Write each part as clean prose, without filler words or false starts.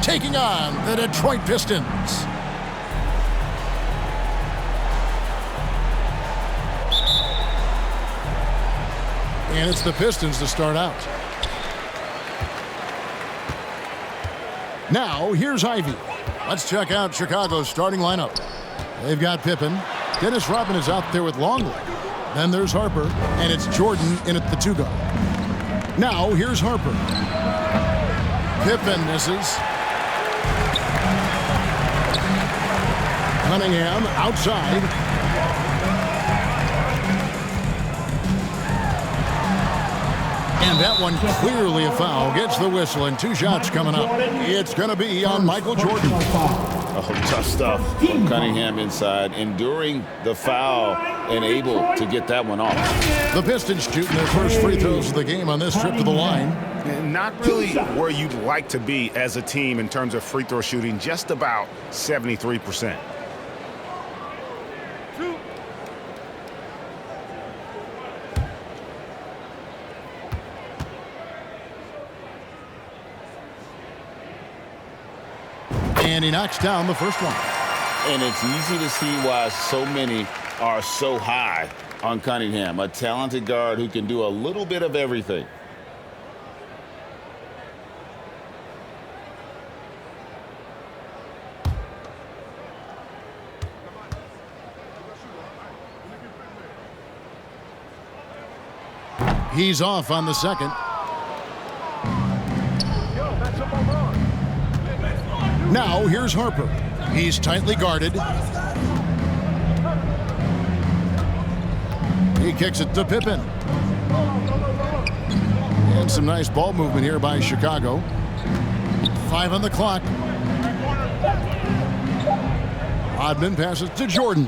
taking on the Detroit Pistons. And it's the Pistons to start out. Now, here's Ivy. Let's check out Chicago's starting lineup. They've got Pippen. Dennis Rodman is out there with Longley. Then there's Harper, and it's Jordan in at the 2 guard. Now, here's Harper. Pippen misses. Cunningham outside. And that one clearly a foul. Gets the whistle, and 2 shots coming up. It's going to be on Michael Jordan. Oh, tough stuff from Cunningham inside, enduring the foul and able to get that one off. The Pistons shooting their first free throws of the game on this trip to the line. Not really where you'd like to be as a team in terms of free throw shooting, just about 73%. And he knocks down the first one. And it's easy to see why so many are so high on Cunningham, a talented guard who can do a little bit of everything. He's off on the second. Now, here's Harper. He's tightly guarded. He kicks it to Pippen. And some nice ball movement here by Chicago. 5 on the clock. Rodman passes to Jordan.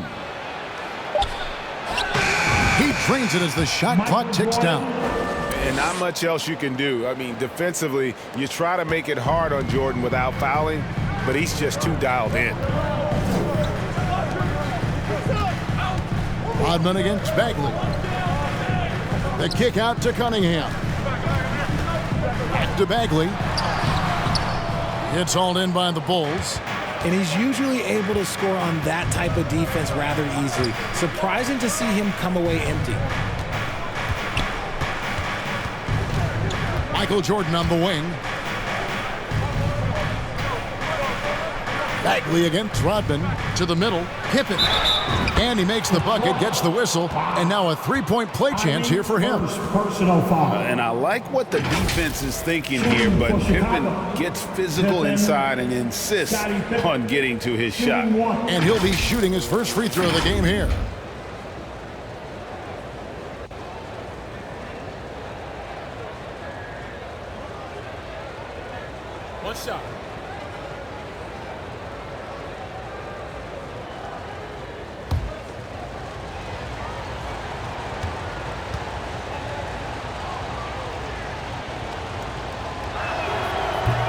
He drains it as the shot clock ticks down. And not much else you can do. I mean, defensively, you try to make it hard on Jordan without fouling, but he's just too dialed in. Rodman against Bagley. The kick out to Cunningham. Back to Bagley. It's hauled in by the Bulls. And he's usually able to score on that type of defense rather easily. Surprising to see him come away empty. Michael Jordan on the wing. Bagley against Rodman to the middle. Pippen. And he makes the bucket, gets the whistle, and now a three-point play chance here for him. And I like what the defense is thinking here, but Pippen gets physical inside and insists on getting to his shot. And he'll be shooting his first free throw of the game here. One shot.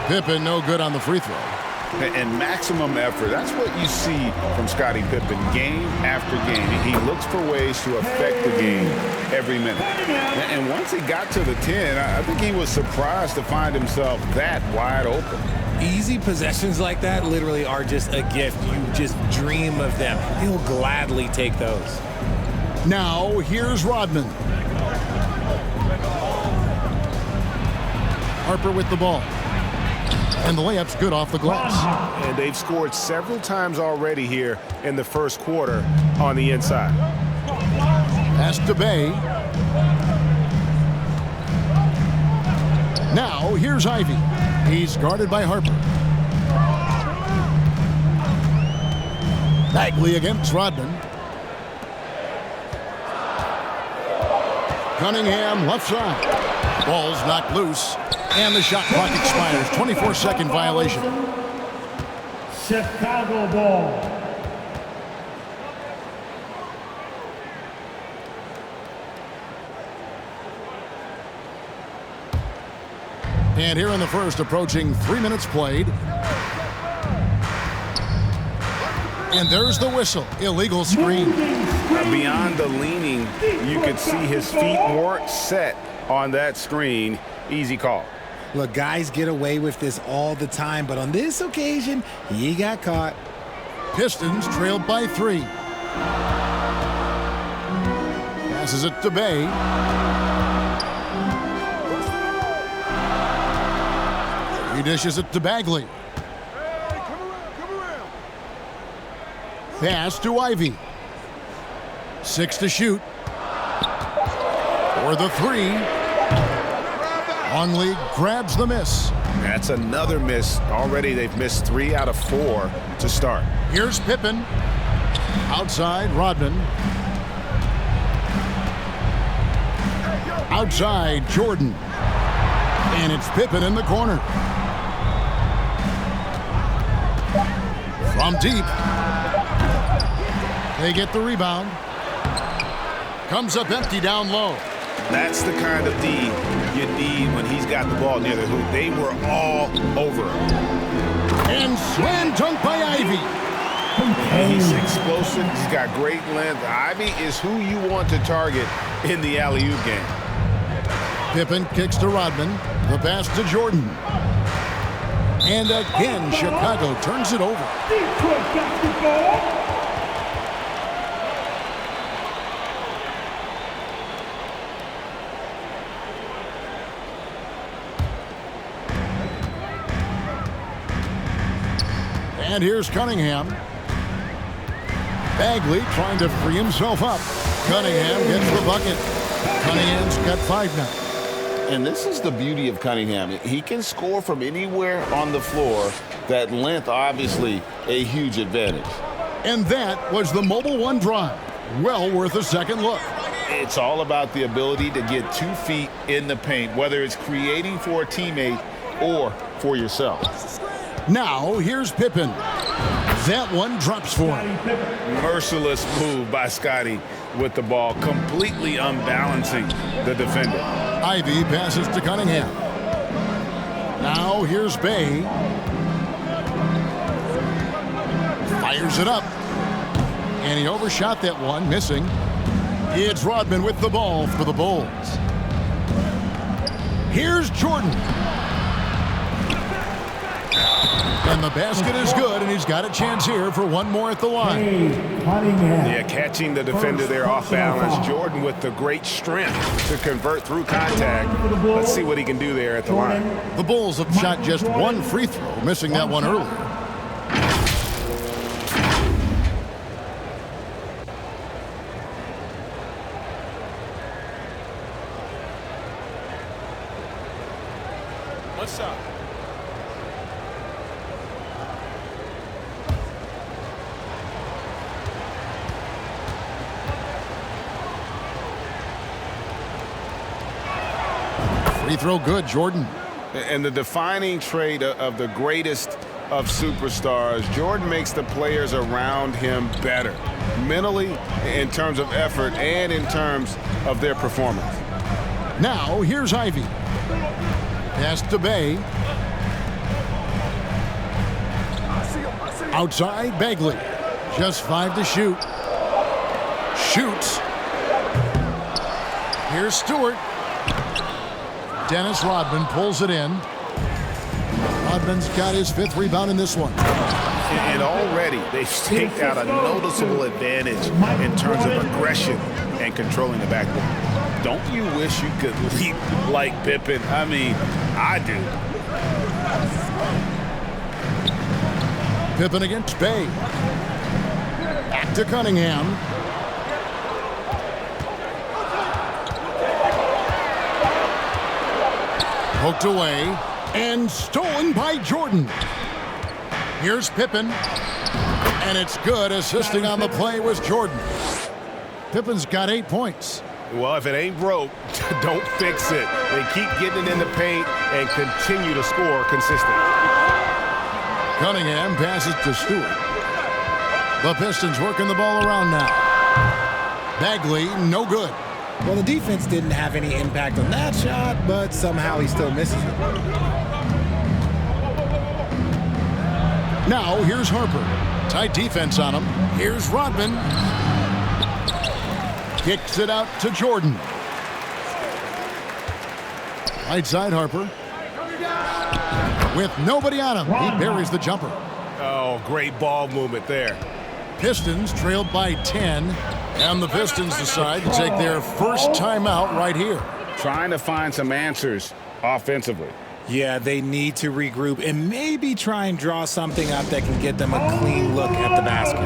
Pippen no good on the free throw. And maximum effort. That's what you see from Scottie Pippen game after game. He looks for ways to affect the game every minute. And once he got to the 10, I think he was surprised to find himself that wide open. Easy possessions like that literally are just a gift. You just dream of them. He'll gladly take those. Now, here's Rodman. Harper with the ball. And the layup's good off the glass. And they've scored several times already here in the first quarter on the inside. Pass to Bay. Now, here's Ivy. He's guarded by Harper. Bagley against Rodman. Cunningham left side. Ball's knocked loose. And the shot clock expires. 24-second violation. Chicago ball. And here in the first, approaching 3 minutes played. And there's the whistle. Illegal screen. Beyond the leaning, you could see his feet weren't set on that screen. Easy call. Look, guys get away with this all the time, but on this occasion, he got caught. Pistons trailed by 3. Passes it to Bay. He dishes it to Bagley. Pass to Ivy. 6 to shoot. For the 3. Longley grabs the miss. That's another miss. Already they've missed 3 out of 4 to start. Here's Pippen. Outside, Rodman. Outside, Jordan. And it's Pippen in the corner. From deep. They get the rebound. Comes up empty down low. That's the kind of D you need when he's got the ball near the hoop. They were all over him. And slam dunk by Ivy. He's explosive. He's got great length. Ivy is who you want to target in the alley-oop game. Pippen kicks to Rodman. The pass to Jordan. And again, Chicago turns it over. Detroit basketball. And here's Cunningham. Bagley trying to free himself up. Cunningham gets the bucket. Cunningham's got 5 now. And this is the beauty of Cunningham. He can score from anywhere on the floor. That length, obviously, a huge advantage. And that was the Mobile One drive. Well worth a second look. It's all about the ability to get 2 feet in the paint, whether it's creating for a teammate or for yourself. Now, here's Pippen. That one drops for him. Merciless move by Scotty with the ball, completely unbalancing the defender. Ivy passes to Cunningham. Now, here's Bay. Fires it up. And he overshot that one, missing. It's Rodman with the ball for the Bulls. Here's Jordan. And the basket is good, and he's got a chance here for one more at the line. Yeah, catching the defender there off balance. Jordan with the great strength to convert through contact. Let's see what he can do there at the line. The Bulls have shot just 1 free throw, missing that one earlier. What's up? Free throw good, Jordan. And the defining trait of the greatest of superstars, Jordan makes the players around him better, mentally, in terms of effort, and in terms of their performance. Now, here's Ivy. Pass to Bay. Outside, Bagley. Just 5 to shoot. Shoots. Here's Stewart. Dennis Rodman pulls it in. Rodman's got his 5th rebound in this one. And already they've staked out a noticeable advantage in terms of aggression and controlling the backboard. Don't you wish you could leap like Pippen? I mean, I do. Pippen against Bay. Back to Cunningham. Poked away and stolen by Jordan. Here's Pippen. And it's good. Assisting on the play was Jordan. Pippen's got 8 points. Well, if it ain't broke, don't fix it. They keep getting it in the paint and continue to score consistently. Cunningham passes to Stewart. The Pistons working the ball around now. Bagley, no good. Well, the defense didn't have any impact on that shot, but somehow he still misses it. Now, here's Harper. Tight defense on him. Here's Rodman. Kicks it out to Jordan. Right side, Harper. With nobody on him, he buries the jumper. Oh, great ball movement there. Pistons trailed by 10, and the Pistons decide to take their first timeout right here. Trying to find some answers offensively. Yeah, they need to regroup and maybe try and draw something up that can get them a clean look at the basket.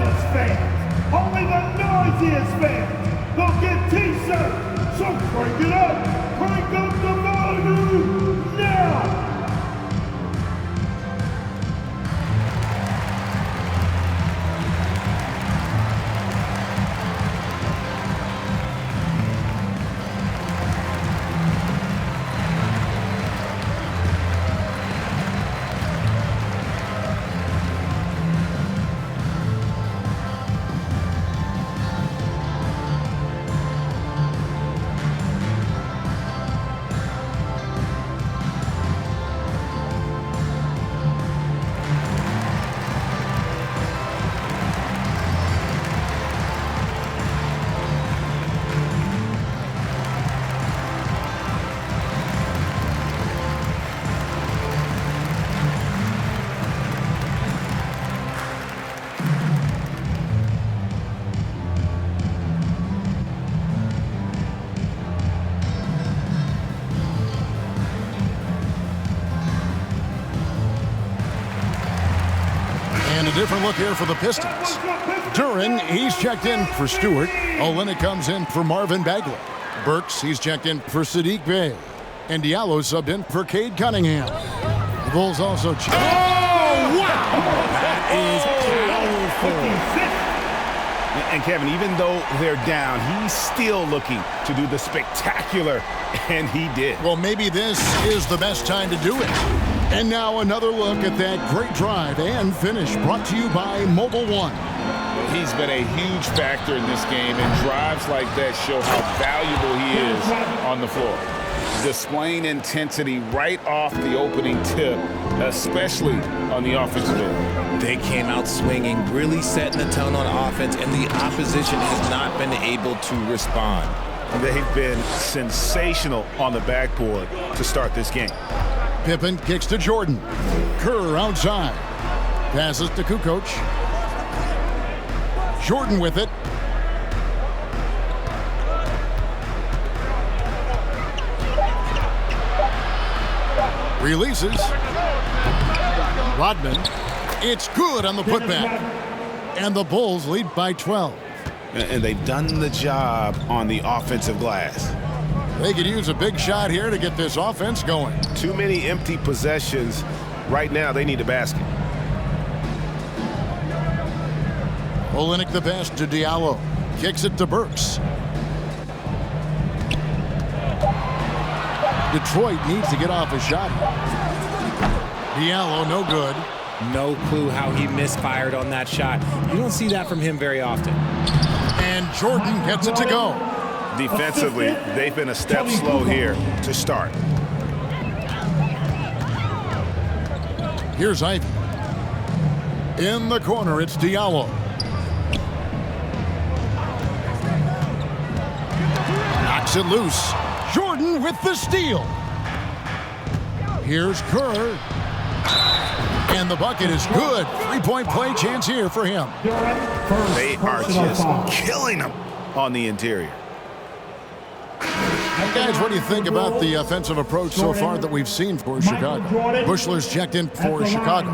Only the noisiest fans will get T-shirts. So crank it up. Crank up the volume now. And a different look here for the Pistons. Duran, he's checked in for Stewart. Olynyk comes in for Marvin Bagley. Burks, he's checked in for Sadiq Bey. And Diallo subbed in for Cade Cunningham. The Bulls also checked. Oh, wow! That is powerful. And Kevin, even though they're down, he's still looking to do the spectacular, and he did. Well, maybe this is the best time to do it. And now another look at that great drive and finish brought to you by Mobile One. He's been a huge factor in this game, and drives like that show how valuable he is on the floor. Displaying intensity right off the opening tip, especially on the offensive end. They came out swinging, really setting the tone on offense, and the opposition has not been able to respond. They've been sensational on the backboard to start this game. Pippen kicks to Jordan. Kerr outside. Passes to Kukoc. Jordan with it. Releases. Rodman. It's good on the putback. And the Bulls lead by 12. And they've done the job on the offensive glass. They could use a big shot here to get this offense going. Too many empty possessions. Right now, they need a basket. Olynyk the pass to Diallo. Kicks it to Burks. Detroit needs to get off a shot. Diallo, no good. No clue how he misfired on that shot. You don't see that from him very often. And Jordan gets it to go. Defensively, they've been a step slow here to start. Here's Ivy. In the corner, it's Diallo. Knocks it loose. Jordan with the steal. Here's Kerr. And the bucket is good. Three-point play chance here for him. They are just killing them on the interior. Guys, what do you think about the offensive approach so far that we've seen for Chicago? Bushler's checked in for Chicago.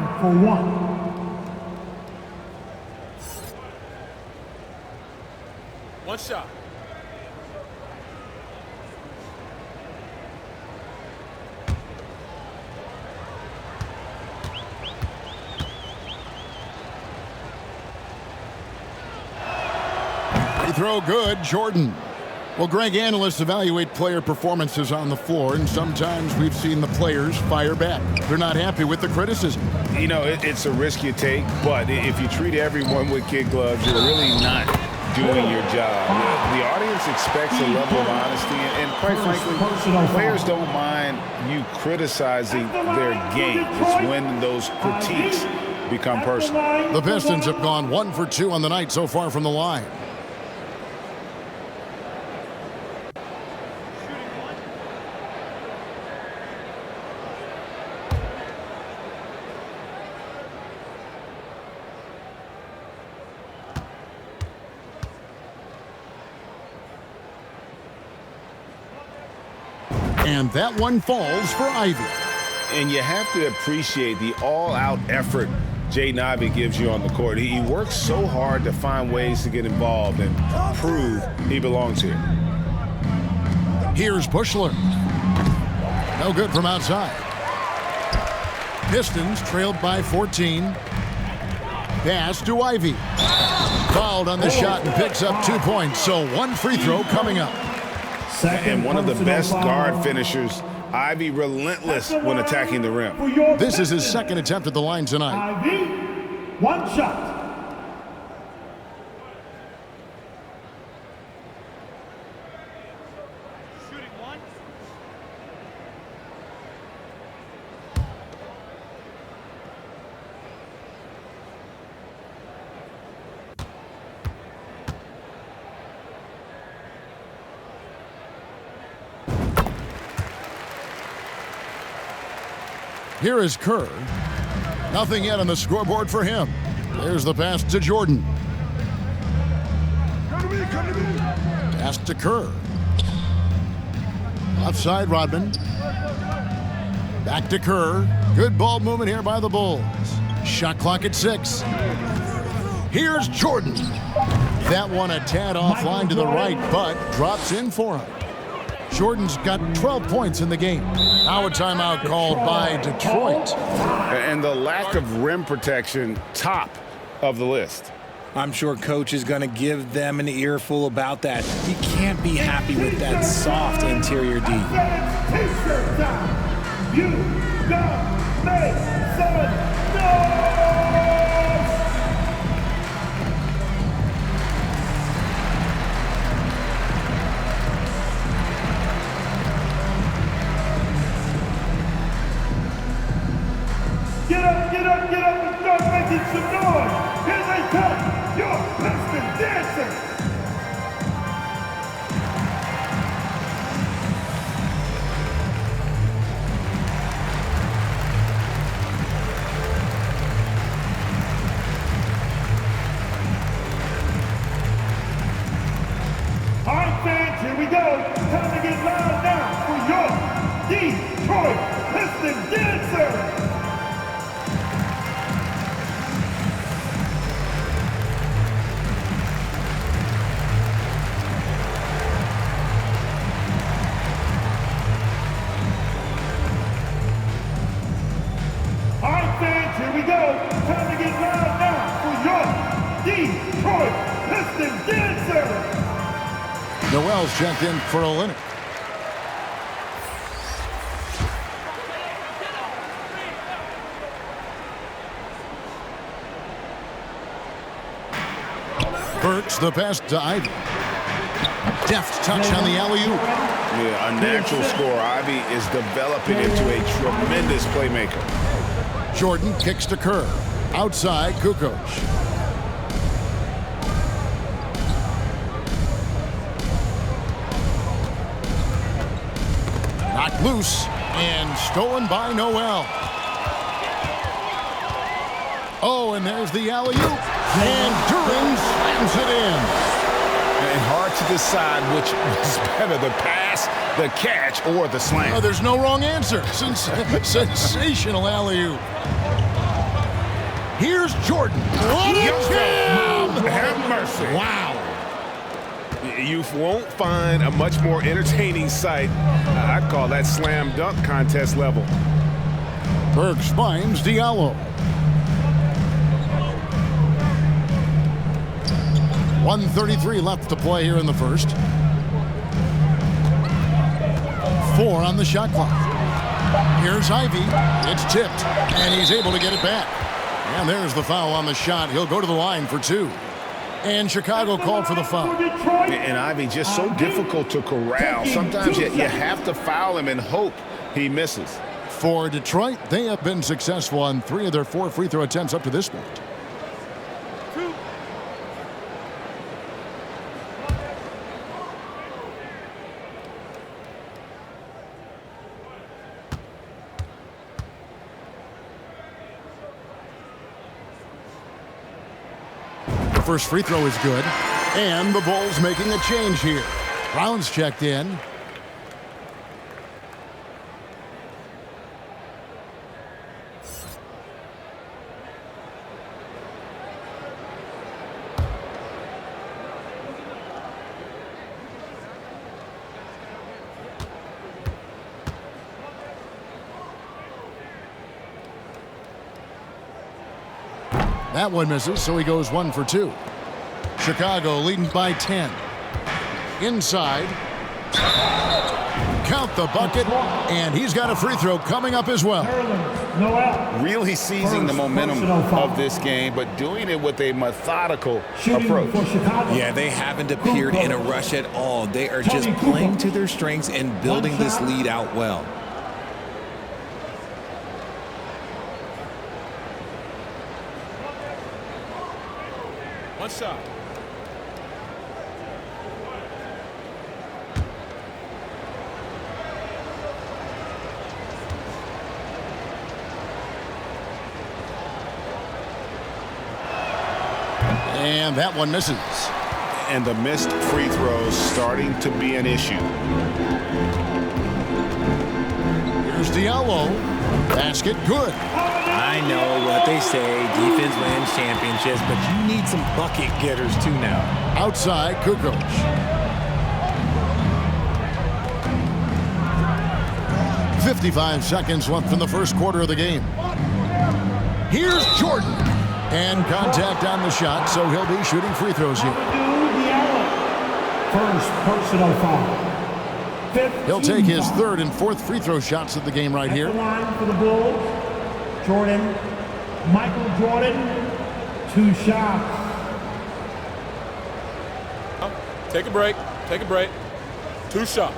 One shot. Free throw good, Jordan. Well, Greg, analysts evaluate player performances on the floor, and sometimes we've seen the players fire back. They're not happy with the criticism. You know, it's a risk you take, but if you treat everyone with kid gloves, you're really not doing your job. The audience expects a level of honesty, and quite frankly, players don't mind you criticizing their game. It's when those critiques become personal. The Pistons have gone 1 for 2 on the night so far from the line. And that one falls for Ivy. And you have to appreciate the all-out effort Jaden Ivey gives you on the court. He works so hard to find ways to get involved and prove he belongs here. Here's Bushler. No good from outside. Pistons trailed by 14. Pass to Ivy. Fouled on the shot and picks up 2 points. So one free throw coming up. And one of the best guard finishers. Ivy relentless when attacking the rim. This is his second attempt at the line tonight. Ivy, one shot. Here is Kerr. Nothing yet on the scoreboard for him. There's the pass to Jordan. Pass to Kerr. Offside Rodman. Back to Kerr. Good ball movement here by the Bulls. Shot clock at 6. Here's Jordan. That one a tad offline to the right, but drops in for him. Jordan's got 12 points in the game. Now a timeout called by Detroit. And the lack of rim protection, top of the list. I'm sure coach is going to give them an earful about that. He can't be happy with that soft interior D. T-shirt time. You got make some noise. Get up, get up, get up and start making some noise. Here they come, your Pistons dancers. All right, fans, here we go. Time to get loud now for your Detroit Pistons dancers. Here we go. Time to get loud now for your Detroit Pistons dancers. Noel's checked in for Olynyk. Burks the pass to Ivy. Deft touch on the alley-oop. Yeah, a natural scorer. Ivy is developing into a tremendous playmaker. Jordan kicks to Kerr. Outside, Kukoc. Knocked loose and stolen by Noel. Oh, and there's the alley-oop. And Duran slams it in. And hard to decide which was better, the pass, the catch, or the slam. Oh, there's no wrong answer. Sensational alley-oop. Here's Jordan. What a jam! Have mercy. Wow. You won't find a much more entertaining sight. I'd call that slam dunk contest level. Burks finds Diallo. 1:33 left to play here in the first. 4 on the shot clock. Here's Ivy. It's tipped, and he's able to get it back. And there's the foul on the shot. He'll go to the line for 2. And Chicago called for the foul. And Ivy just so difficult to corral. Sometimes you have to foul him and hope he misses. For Detroit, they have been successful on 3 of their 4 free throw attempts up to this point. First free throw is good, and the Bulls making a change here. Brown's checked in. That one misses, so he goes 1 for 2. Chicago leading by 10. Inside. Count the bucket, and he's got a free throw coming up as well. Really seizing the momentum of this game, but doing it with a methodical approach. Yeah, they haven't appeared in a rush at all. They are just playing to their strengths and building this lead out well. One shot. And that one misses. And the missed free throws starting to be an issue. Here's Diallo. Basket good. I know what they say, defense wins championships, but you need some bucket getters too now. Outside, Kukoc. .55 seconds left in the first quarter of the game. Here's Jordan. And contact on the shot, so he'll be shooting free throws here. First personal foul. He'll take his third and fourth free throw shots of the game right here. At the line for the Bulls, Jordan, Michael Jordan, 2 shots. Take a break. Take a break. 2 shots.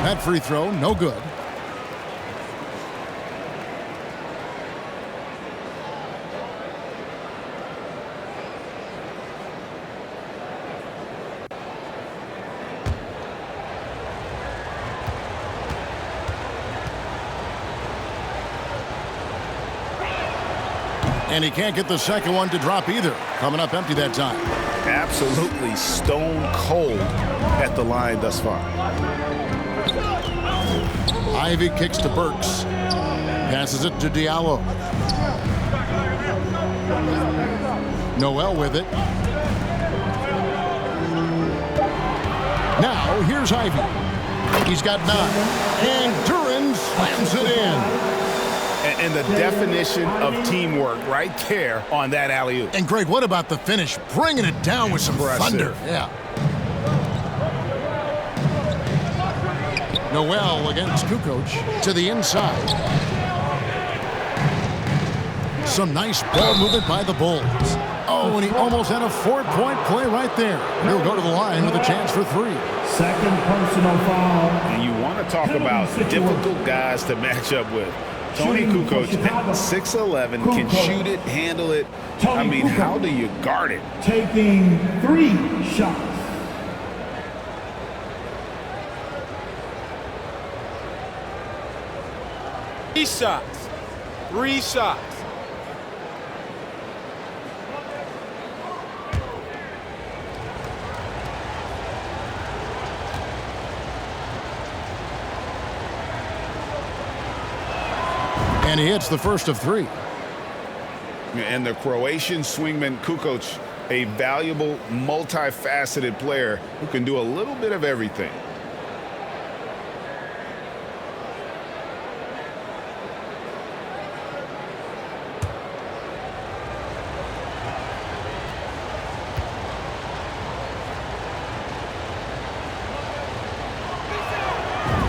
That free throw, no good. And he can't get the second one to drop either. Coming up empty that time. Absolutely stone cold at the line thus far. Ivy kicks to Burks. Passes it to Diallo. Noel with it. Now, here's Ivy. He's got 9. And Duran slams it in. And the definition of teamwork right there on that alley-oop. And, Greg, what about the finish? Bringing it down with some thunder. Yeah. Noel against Kukoc to the inside. Some nice ball movement by the Bulls. Oh, and he almost had a 4-point play right there. He'll go to the line with a chance for 3. Second personal foul. And you want to talk about difficult guys to match up with. Tony Kukoc, 6'11", can shoot it, handle it. I mean, how do you guard it? Taking 3 shots. Three shots. And he hits the first of 3. And the Croatian swingman Kukoc, a valuable, multifaceted player who can do a little bit of everything.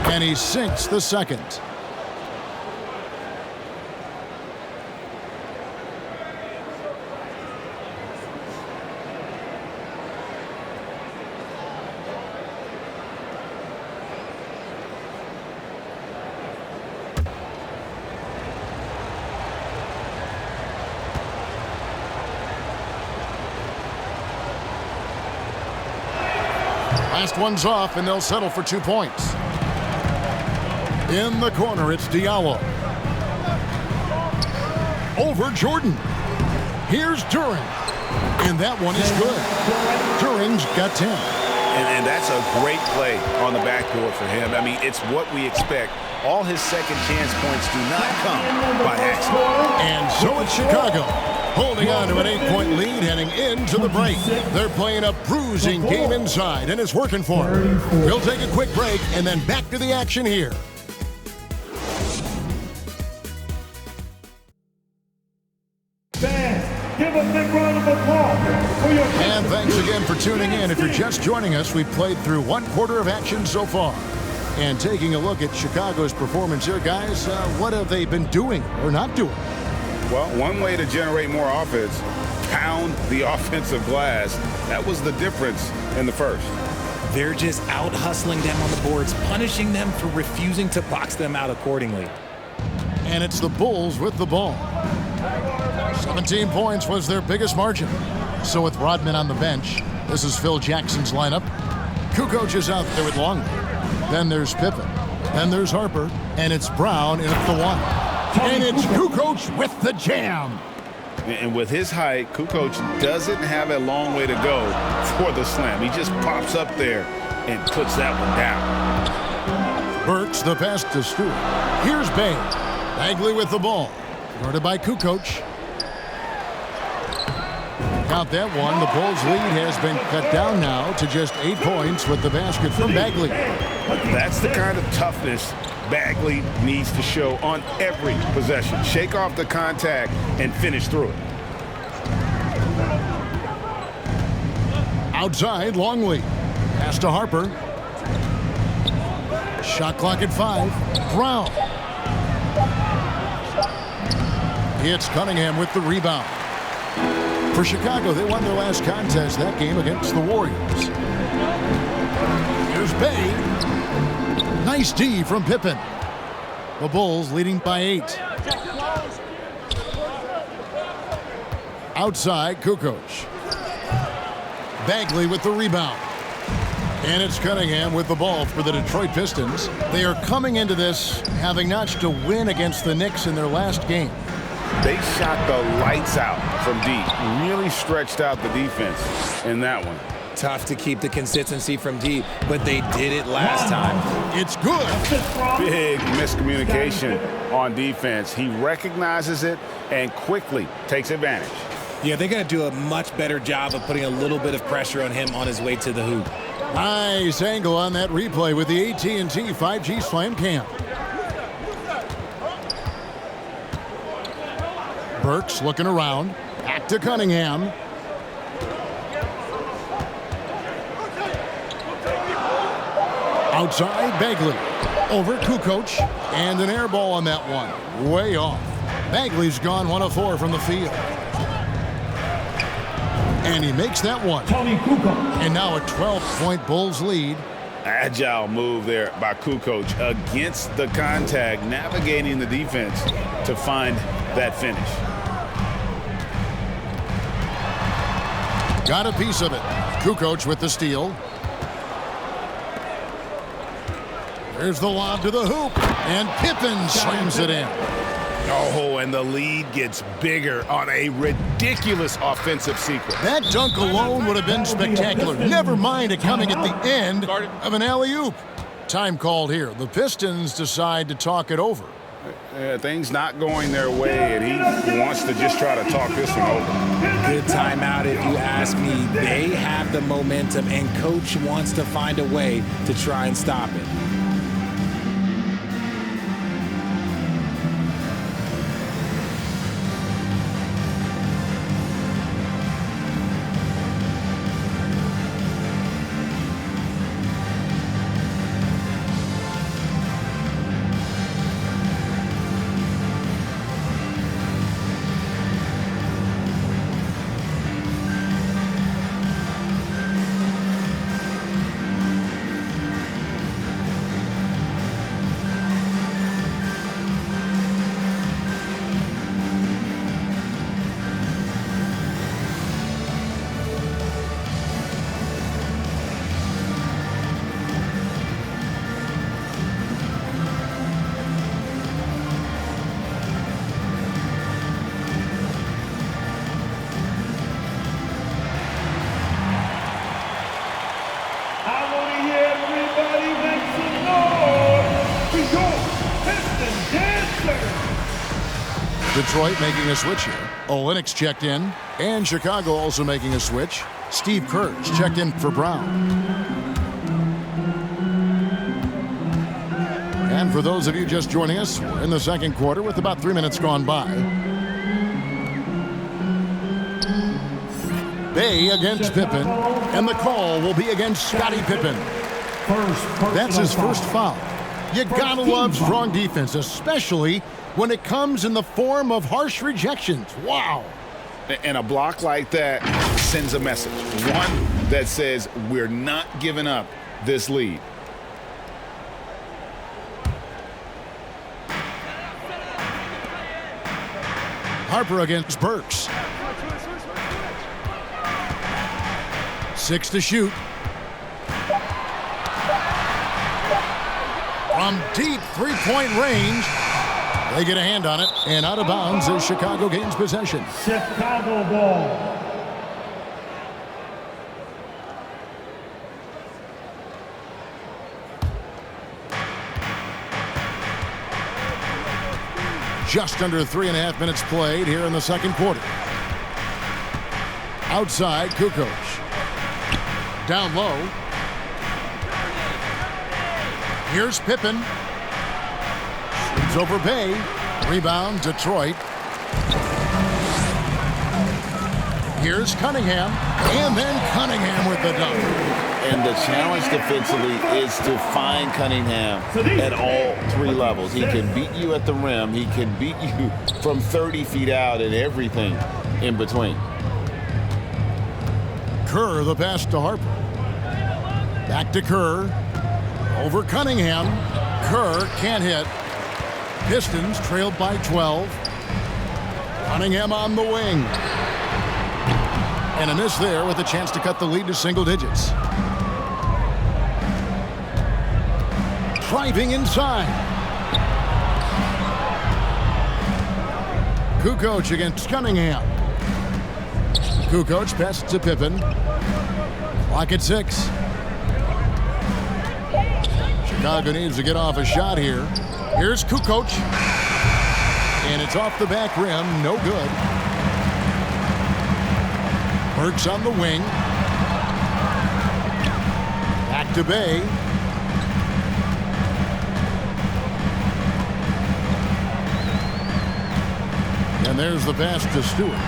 And he sinks the second. Last one's off, and they'll settle for 2 points. In the corner, it's Diallo. Over Jordan. Here's Duran. And that one is good. Duran's got 10. And that's a great play on the backboard for him. I mean, it's what we expect. All his second chance points do not come by accident. And so it's Chicago. Holding on to an 8-point lead heading into the break. They're playing a bruising game inside, and it's working for them. We'll take a quick break and then back to the action here. Give a big round of applause for your And thanks again for tuning in. If you're just joining us, we've played through one quarter of action so far. And taking a look at Chicago's performance here, guys, what have they been doing or not doing? Well, one way to generate more offense, pound the offensive glass. That was the difference in the first. They're just out hustling them on the boards, punishing them for refusing to box them out accordingly. And it's the Bulls with the ball. 17 points was their biggest margin. So with Rodman on the bench, this is Phil Jackson's lineup. Kukoc is out there with Longley. Then there's Pippen. Then there's Harper. And it's Brown in at the 1. And it's Kukoc with the jam. And with his height, Kukoc doesn't have a long way to go for the slam. He just pops up there and puts that one down. Burks the pass to Stewart. Here's Bay. Bagley with the ball. Guarded by Kukoc. Count that one. The Bulls' lead has been cut down now to just 8 points with the basket from Bagley. That's the kind of toughness Bagley needs to show on every possession. Shake off the contact and finish through it. Outside, Longley. Pass to Harper. Shot clock at 5. Brown. It's Cunningham with the rebound. For Chicago, they won their last contest that game against the Warriors. Here's Bay. Nice D from Pippen. The Bulls leading by 8. Outside, Kukoc. Bagley with the rebound. And it's Cunningham with the ball for the Detroit Pistons. They are coming into this having notched a win against the Knicks in their last game. They shot the lights out from deep. Really stretched out the defense in that one. Tough to keep the consistency from deep, but they did it last time. It's good. Big miscommunication on defense. He recognizes it and quickly takes advantage. Yeah, they're going to do a much better job of putting a little bit of pressure on him on his way to the hoop. Nice angle on that replay with the AT&T 5G Slam Cam. Burks looking around. Back to Cunningham. Outside, Bagley. Over Kukoc. And an air ball on that one. Way off. Bagley's gone 1 of 4 from the field. And he makes that one. And now a 12-point Bulls lead. Agile move there by Kukoc against the contact, navigating the defense to find that finish. Got a piece of it. Kukoc with the steal. There's the lob to the hoop. And Pippen slams it in. Oh, and the lead gets bigger on a ridiculous offensive sequence. That dunk alone would have been spectacular. Never mind it coming at the end of an alley-oop. Time called here. The Pistons decide to talk it over. Things not going their way, and he wants to just try to talk this one over. Good timeout if you ask me. They have the momentum, and coach wants to find a way to try and stop it. Detroit making a switch here. Olynyk's checked in. And Chicago also making a switch. Steve Kerr's checked in for Brown. And for those of you just joining us, we're in the second quarter with about 3 minutes gone by. Bay against Pippen, and the call will be against Scottie Pippen. That's his first foul. You gotta love strong defense, especially when it comes in the form of harsh rejections. Wow. And a block like that sends a message. One that says we're not giving up this lead. Harper against Burks. 6 to shoot. From deep three-point range. They get a hand on it, and out of bounds as Chicago gains possession. Chicago ball. Just under 3.5 minutes played here in the second quarter. Outside, Kukoc. Down low. Here's Pippen. Shoots over Bay. Rebound, Detroit. Here's Cunningham. And then Cunningham with the dunk. And the challenge defensively is to find Cunningham at all 3 levels. He can beat you at the rim. He can beat you from 30 feet out and everything in between. Kerr, the pass to Harper. Back to Kerr. Over Cunningham. Kerr can't hit. Pistons trailed by 12. Cunningham on the wing. And a miss there with a chance to cut the lead to single digits. Driving inside. Kukoc against Cunningham. Kukoc passes to Pippen. Clock at 6. Chicago needs to get off a shot here. Here's Kukoc. And it's off the back rim. No good. Burks on the wing. Back to Bay. And there's the pass to Stewart.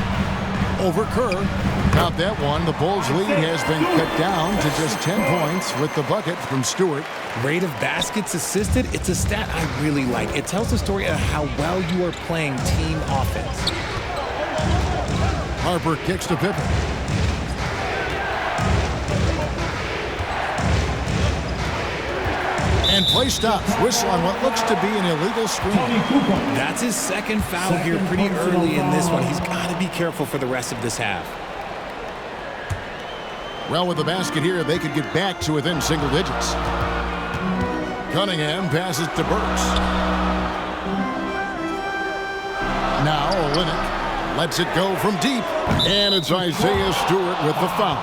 Over Kerr. Count that one. The Bulls' lead has been cut down to just 10 points with the bucket from Stewart. Rate of baskets assisted, it's a stat I really like. It tells the story of how well you are playing team offense. Harper kicks to Pippen. And play stops. Whistle on what looks to be an illegal screen. That's his second foul here pretty early in this one. He's got to be careful for the rest of this half. Well, with the basket here, they could get back to within single digits. Cunningham passes to Burks. Now Olynyk lets it go from deep. And it's Isaiah Stewart with the foul.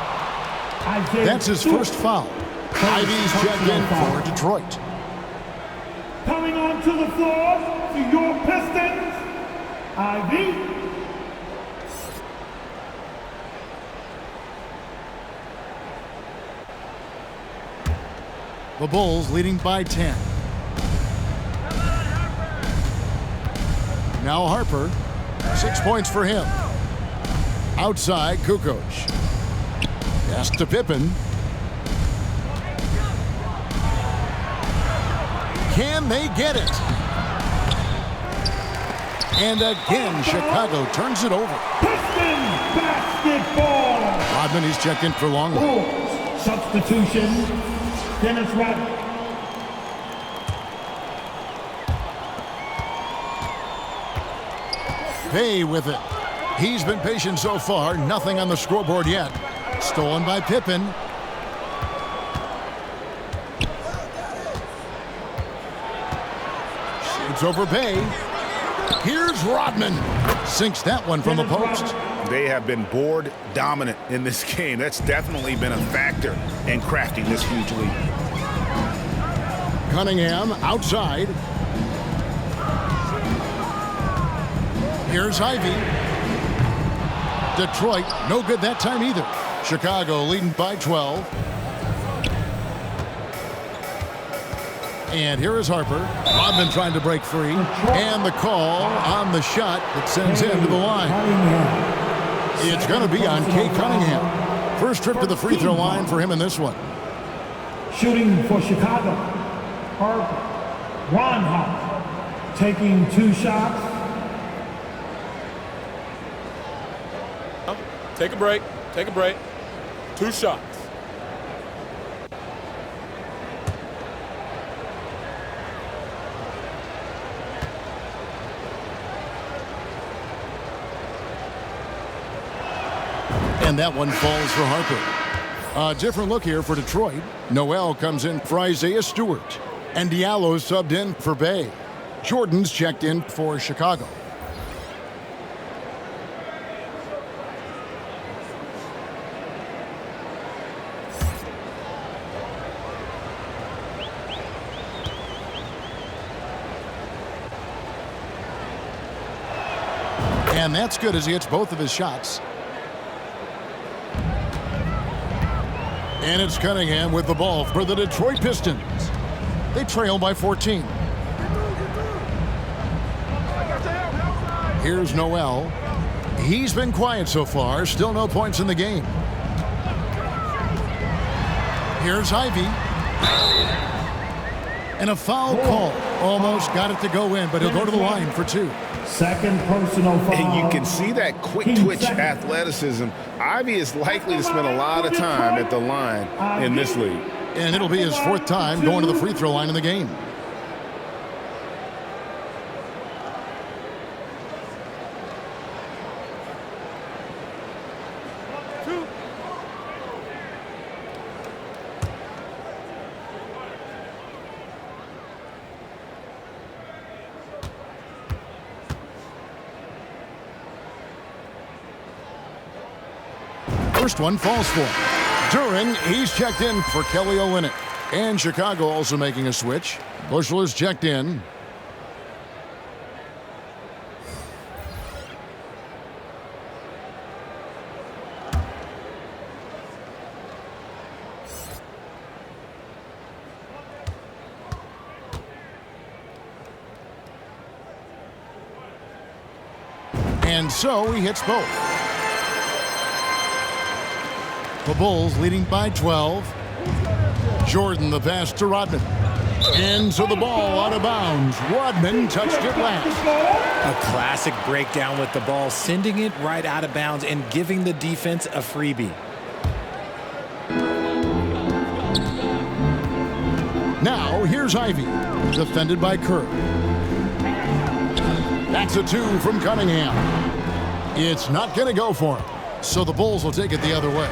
That's his first foul. Ivy's checked in for Detroit. Coming onto the floor for your Pistons, Ivy. The Bulls leading by 10. Now Harper. 6 points for him. Outside, Kukoc. Pass to Pippen. Can they get it? And again, Chicago turns it over. Pistons basketball. Rodman, he's checked in for Longley. Bulls substitution. Dennis Rodman. Bay with it. He's been patient so far. Nothing on the scoreboard yet. Stolen by Pippen. Shoots over Bay. Here's Rodman. Sinks that one from the post. They have been board dominant in this game. That's definitely been a factor in crafting this huge lead. Cunningham outside. Here's Ivy. Detroit, no good that time either. Chicago leading by 12. And here is Harper. Rodman trying to break free. And the call on the shot that sends him to the line. It's going to be on Kate Cunningham. First trip to the free throw line for him in this one. Shooting for Chicago, Harper. Ron Harper taking 2 shots. Take a break. Take a break. 2 shots. And that one falls for Harper. A different look here for Detroit. Noel comes in for Isaiah Stewart. And Diallo subbed in for Bay. Jordan's checked in for Chicago. And that's good as he hits both of his shots. And it's Cunningham with the ball for the Detroit Pistons. They trail by 14. Here's Noel. He's been quiet so far. Still no points in the game. Here's Ivy. And a foul call. Almost got it to go in, but he'll go to the line for 2. Second personal foul. And you can see that quick twitch athleticism. Ivy is likely to spend a lot of time at the line in this league. And it'll be his 4th time going to the free throw line in the game. First one falls for Duren. He's checked in for Kelly Olynyk. And Chicago also making a switch. Bushler's checked in. And so he hits both. The Bulls leading by 12. Jordan the pass to Rodman. And so the ball out of bounds. Rodman touched it last. A classic breakdown with the ball, sending it right out of bounds and giving the defense a freebie. Now here's Ivy. Defended by Kerr. That's a 2 from Cunningham. It's not going to go for him. So the Bulls will take it the other way.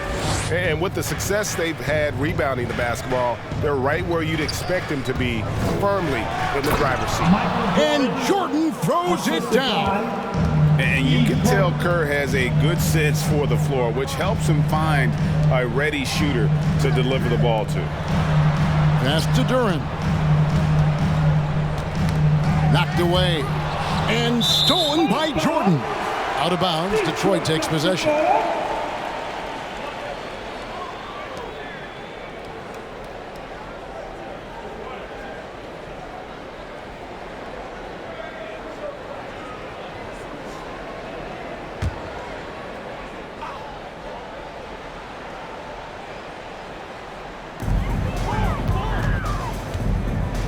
And with the success they've had rebounding the basketball, they're right where you'd expect them to be, firmly in the driver's seat. And Jordan throws it down. And you can tell Kerr has a good sense for the floor, which helps him find a ready shooter to deliver the ball to. Pass to Duren. Knocked away. And stolen by Jordan. Out of bounds, Detroit takes possession.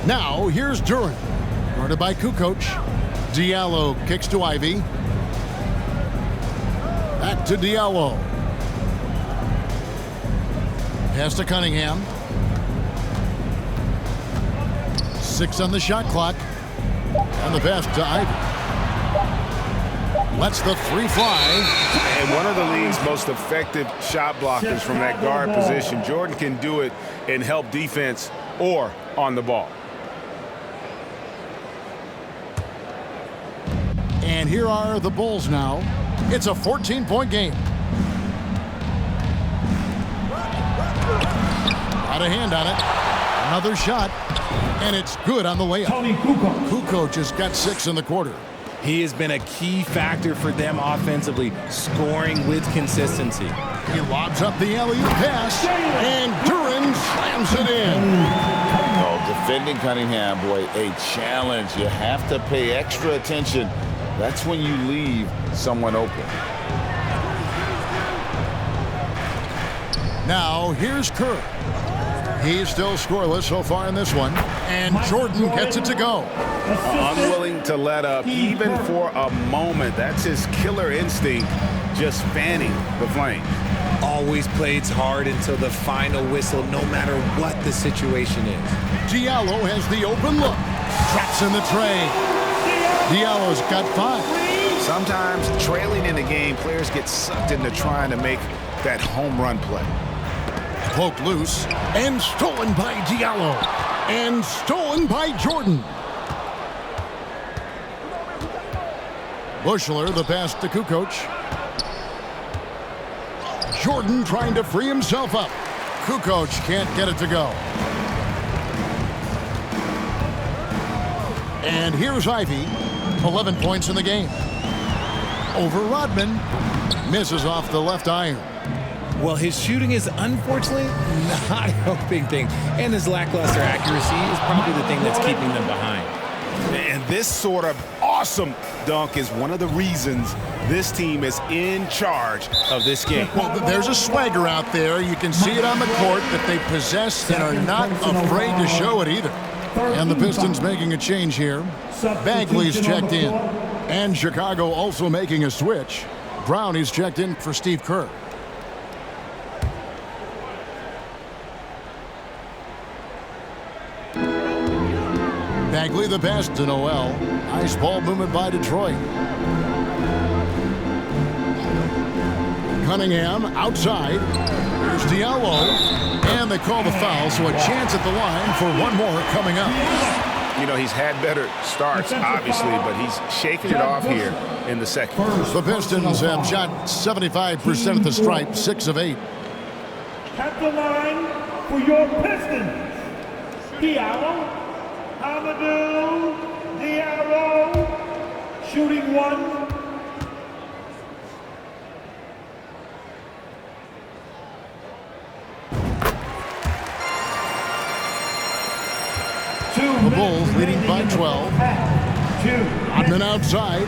Now, here's Duren. Guarded by Kukoc. Diallo kicks to Ivy. Back to Diallo. Pass to Cunningham. 6 on the shot clock. And the pass to Ivy. Lets the 3 fly. And one of the league's most effective shot blockers from that guard position. Jordan can do it and help defense or on the ball. And here are the Bulls now. It's a 14-point game. Got a hand on it. Another shot. And it's good on the layup. Tony Kukoc. Kukoc has got 6 in the quarter. He has been a key factor for them offensively, scoring with consistency. He lobs up the alley-oop pass, and Duran slams it in. Oh, defending Cunningham, boy, a challenge. You have to pay extra attention. That's when you leave someone open. Now, here's Kerr. He's still scoreless so far in this one, and Jordan gets it to go. Unwilling to let up even for a moment. That's his killer instinct, just fanning the flames. Always plays hard until the final whistle, no matter what the situation is. Diallo has the open look. Traps in the tray. Diallo's got 5. Sometimes trailing in the game, players get sucked into trying to make that home run play. Poked loose and stolen by Diallo. And stolen by Jordan. Bushler, the pass to Kukoc. Jordan trying to free himself up. Kukoc can't get it to go. And here's Ivy. 11 points in the game. Over Rodman. Misses off the left iron. Well, his shooting is unfortunately not helping things, and his lackluster accuracy is probably the thing that's keeping them behind. And this sort of awesome dunk is one of the reasons this team is in charge of this game. Well, there's a swagger out there. You can see it on the court that they possess and are not afraid to show it either. And the Pistons making a change here. Bagley's checked in. And Chicago also making a switch. Brownie's checked in for Steve Kerr. Bagley the pass to Noel. Nice ball movement by Detroit. Cunningham outside. Here's Diallo. And they call the foul, so a chance at the line for one more coming up. You know, he's had better starts, obviously, but he's shaking it off here in the second. The Pistons have shot 75% at the stripe, 6 of 8. At the line for your Pistons, Diallo. Amadou Diallo, shooting 1. The Bulls leading by 12. Rodman outside.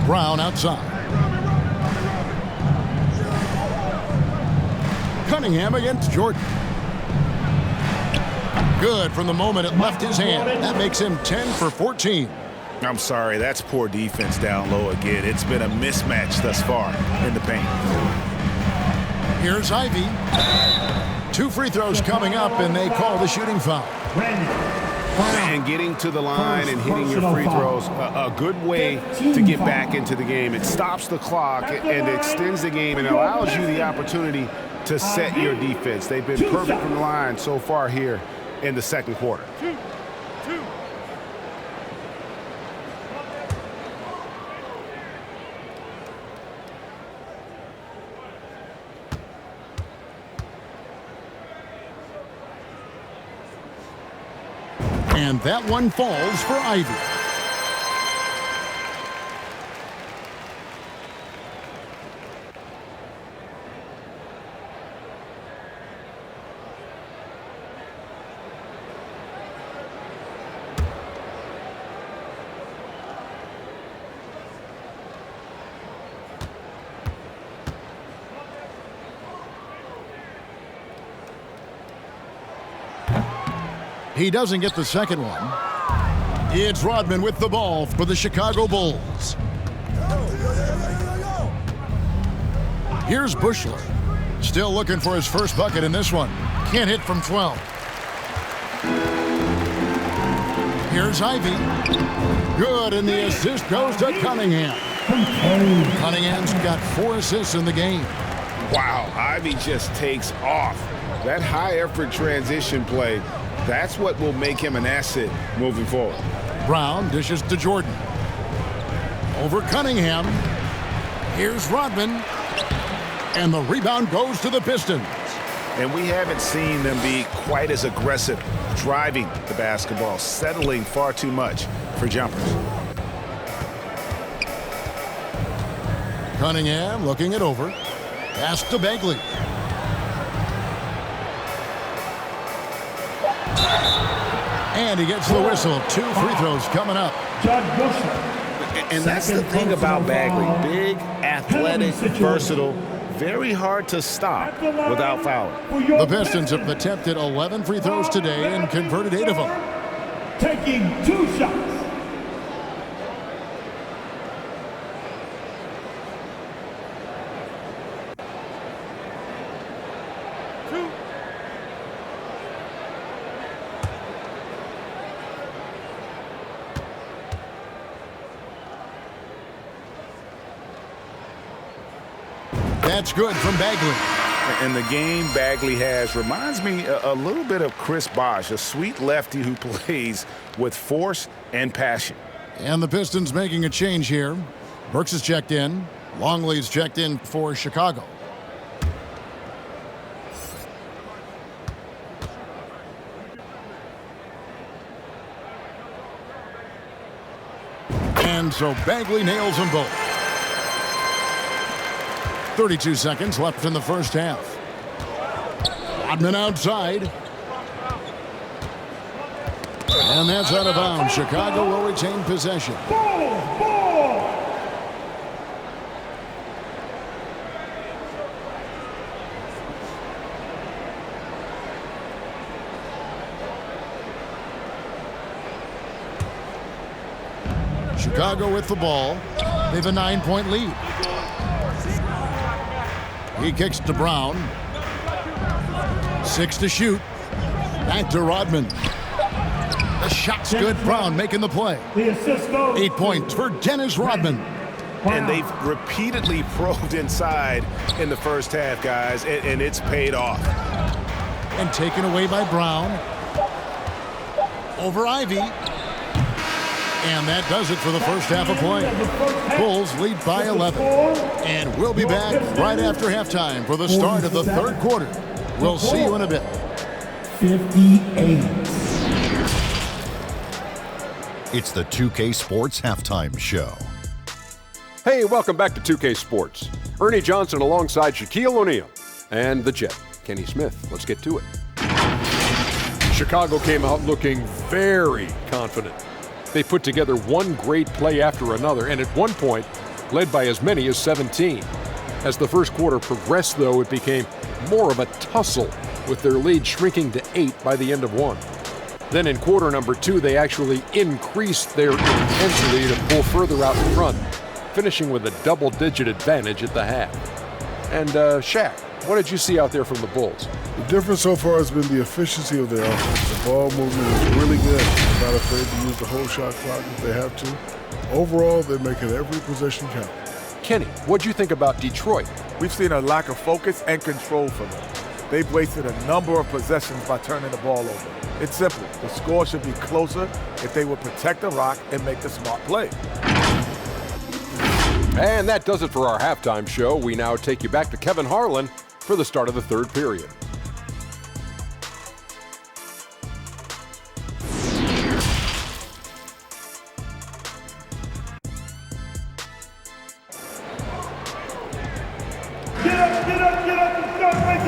Brown outside. Cunningham against Jordan. Good from the moment it left his hand. That makes him 10 for 14. I'm sorry, that's poor defense down low again. It's been a mismatch thus far in the paint. Here's Ivy. 2 free throws coming up, and they call the shooting foul. And getting to the line and hitting your free throws, a good way to get back into the game. It stops the clock and extends the game and allows you the opportunity to set your defense. They've been perfect from the line so far here in the second quarter. And that one falls for Ivy. He doesn't get the second one. It's Rodman with the ball for the Chicago Bulls. Here's Bushler. Still looking for his first bucket in this one. Can't hit from 12. Here's Ivy. Good, and the assist goes to Cunningham. Cunningham's got 4 assists in the game. Wow, Ivy just takes off. That high-effort transition play, that's what will make him an asset moving forward. Brown dishes to Jordan. Over Cunningham. Here's Rodman. And the rebound goes to the Pistons. and we haven't seen them be quite as aggressive driving the basketball, settling far too much for jumpers. Cunningham looking it over. Pass to Bagley. And he gets the whistle. 2 free throws coming up. And that's the thing about Bagley. Big, athletic, versatile, very hard to stop without fouling. The Pistons have attempted 11 free throws today and converted 8 of them. Taking 2 shots. That's good from Bagley. And the game Bagley has reminds me a little bit of Chris Bosh, a sweet lefty who plays with force and passion. And the Pistons making a change here. Burks is checked in. Longley's checked in for Chicago. And so Bagley nails them both. 32 seconds left in the first half. Rodman outside. And that's out of bounds. Chicago will retain possession. Ball. Chicago with the ball. They have a 9-point lead. He kicks to Brown. 6 to shoot. Back to Rodman. The shot's good. Brown making the play. 8 points for Dennis Rodman. And they've repeatedly probed inside in the first half, guys, and it's paid off. And taken away by Brown. Over Ivy. And that does it for the first half of play. Bulls lead by 11. And we'll be back right after halftime for the start of the third quarter. We'll see you in a bit. 58. It's the 2K Sports Halftime Show. Hey, welcome back to 2K Sports. Ernie Johnson alongside Shaquille O'Neal and the Jet, Kenny Smith. Let's get to it. Chicago came out looking very confident. They put together one great play after another, and at one point, led by as many as 17. As the first quarter progressed, though, it became more of a tussle, with their lead shrinking to 8 by the end of one. Then in quarter number 2, they actually increased their intensity to pull further out in front, finishing with a double-digit advantage at the half. And Shaq, what did you see out there from the Bulls? The difference so far has been the efficiency of their offense. The ball movement is really good. They're not afraid to use the whole shot clock if they have to. Overall, they're making every possession count. Kenny, what'd you think about Detroit? We've seen a lack of focus and control from them. They've wasted a number of possessions by turning the ball over. It's simple. The score should be closer if they would protect the rock and make the smart play. And that does it for our halftime show. We now take you back to Kevin Harlan for the start of the third period.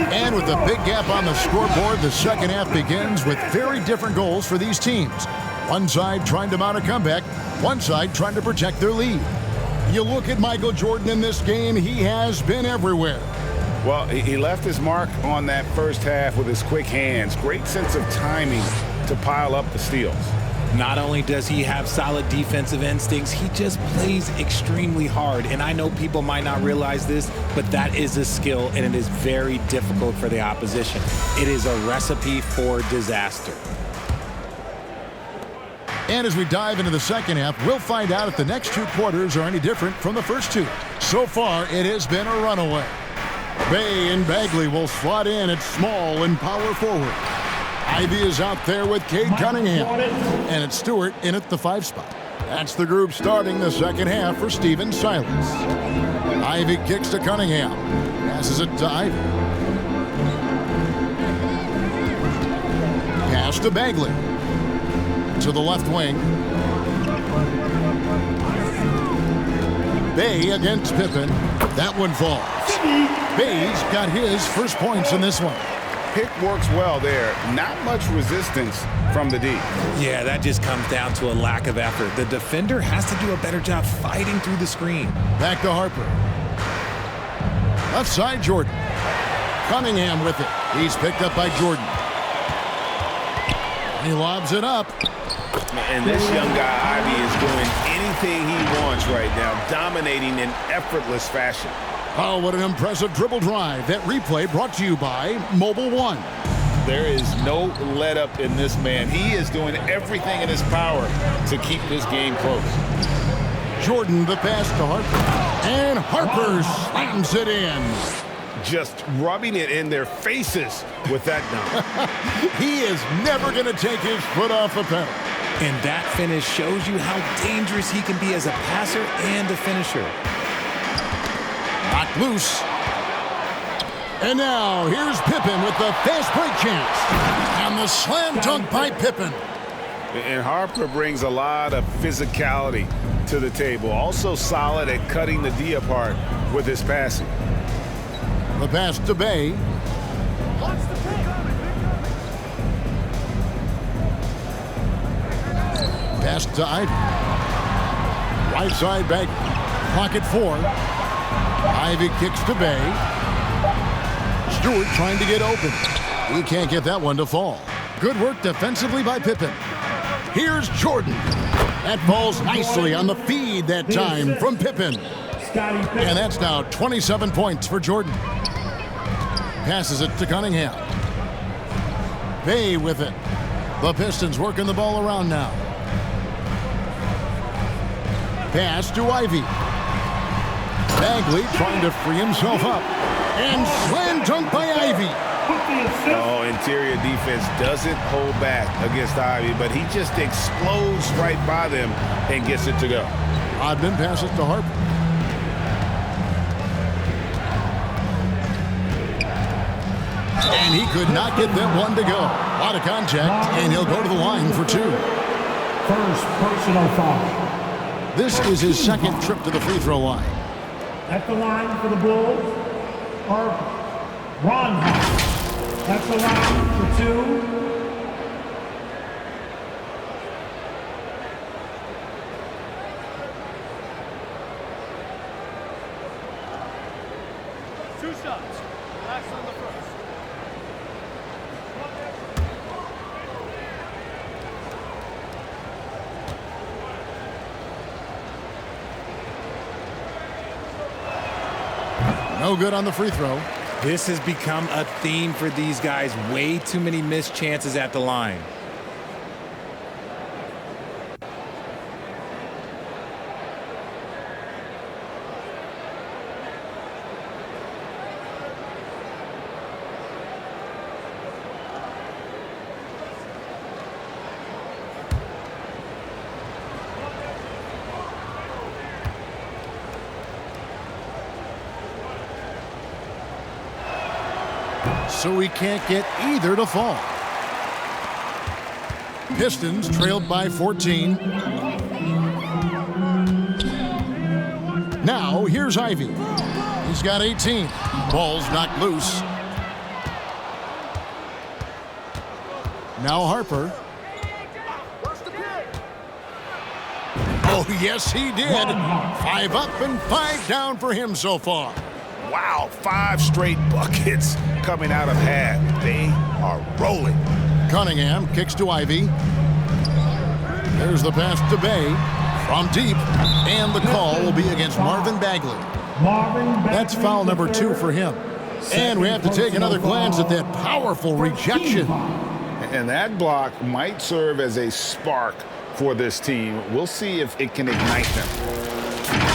And with a big gap on the scoreboard, the second half begins with very different goals for these teams. One side trying to mount a comeback, one side trying to protect their lead. You look at Michael Jordan in this game, he has been everywhere. Well, he left his mark on that first half with his quick hands. Great sense of timing to pile up the steals. Not only does he have solid defensive instincts, he just plays extremely hard. And I know people might not realize this, but that is a skill, and it is very difficult for the opposition. It is a recipe for disaster. And as we dive into the second half, we'll find out if the next 2 quarters are any different from the first 2. So far, it has been a runaway. Bay and Bagley will slot in at small and power forward. Ivy is out there with Cade Cunningham. And it's Stewart in at the 5 spot. That's the group starting the second half for Stephen Silas. Ivy kicks to Cunningham. Passes it to Ivy. pass to Bagley. To the left wing. Bay against Pippen. That one falls. Bay's got his first points in this one. Pick works well there. Not much resistance from the D. Yeah, that just comes down to a lack of effort. The defender has to do a better job fighting through the screen. Back to Harper. Left side, Jordan. Cunningham with it. He's picked up by Jordan. He lobs it up. And this young guy, Ivy, is doing anything he wants right now, dominating in effortless fashion. Oh, what an impressive dribble drive. That replay brought to you by Mobile One. There is no let up in this man. He is doing everything in his power to keep this game close. Jordan, the pass to Harper. And Harper slams it in. Just rubbing it in their faces with that dunk. He is never going to take his foot off the pedal. And that finish shows you how dangerous he can be as a passer and a finisher. Knocked loose. And now here's Pippen with the fast break chance. And the slam dunk by Pippen. And Harper brings a lot of physicality to the table. Also solid at cutting the D apart with his passing. The pass to Bay. Pass to Ivy. Right side back. Pocket 4. Ivy kicks to Bay. Stewart trying to get open. He can't get that one to fall. Good work defensively by Pippen. Here's Jordan. That falls nicely on the feed that time from Pippen. And that's now 27 points for Jordan. Passes it to Cunningham. Bay with it. The Pistons working the ball around now. Pass to Ivy. Bagley trying to free himself up. And slam dunk by Ivy. Oh, interior defense doesn't hold back against Ivy, but he just explodes right by them and gets it to go. Odman passes to Harper. And he could not get that one to go. A lot of contact, and he'll go to the line for 2. First personal foul. This is his second trip to the free throw line. At the line for the Bulls are Ron. That's the line for 2. No good on the free throw. This has become a theme for these guys. Way too many missed chances at the line. So he can't get either to fall. Pistons trailed by 14. Now here's Ivy. He's got 18. Ball's knocked loose. Now Harper. Oh, yes, he did. 5 up and 5 down for him so far. Wow, 5 straight buckets coming out of half. They are rolling. Cunningham kicks to Ivy. There's the pass to Bay from deep. And the call will be against Marvin Bagley. That's foul number 2 for him. And we have to take another glance at that powerful rejection. And that block might serve as a spark for this team. We'll see if it can ignite them.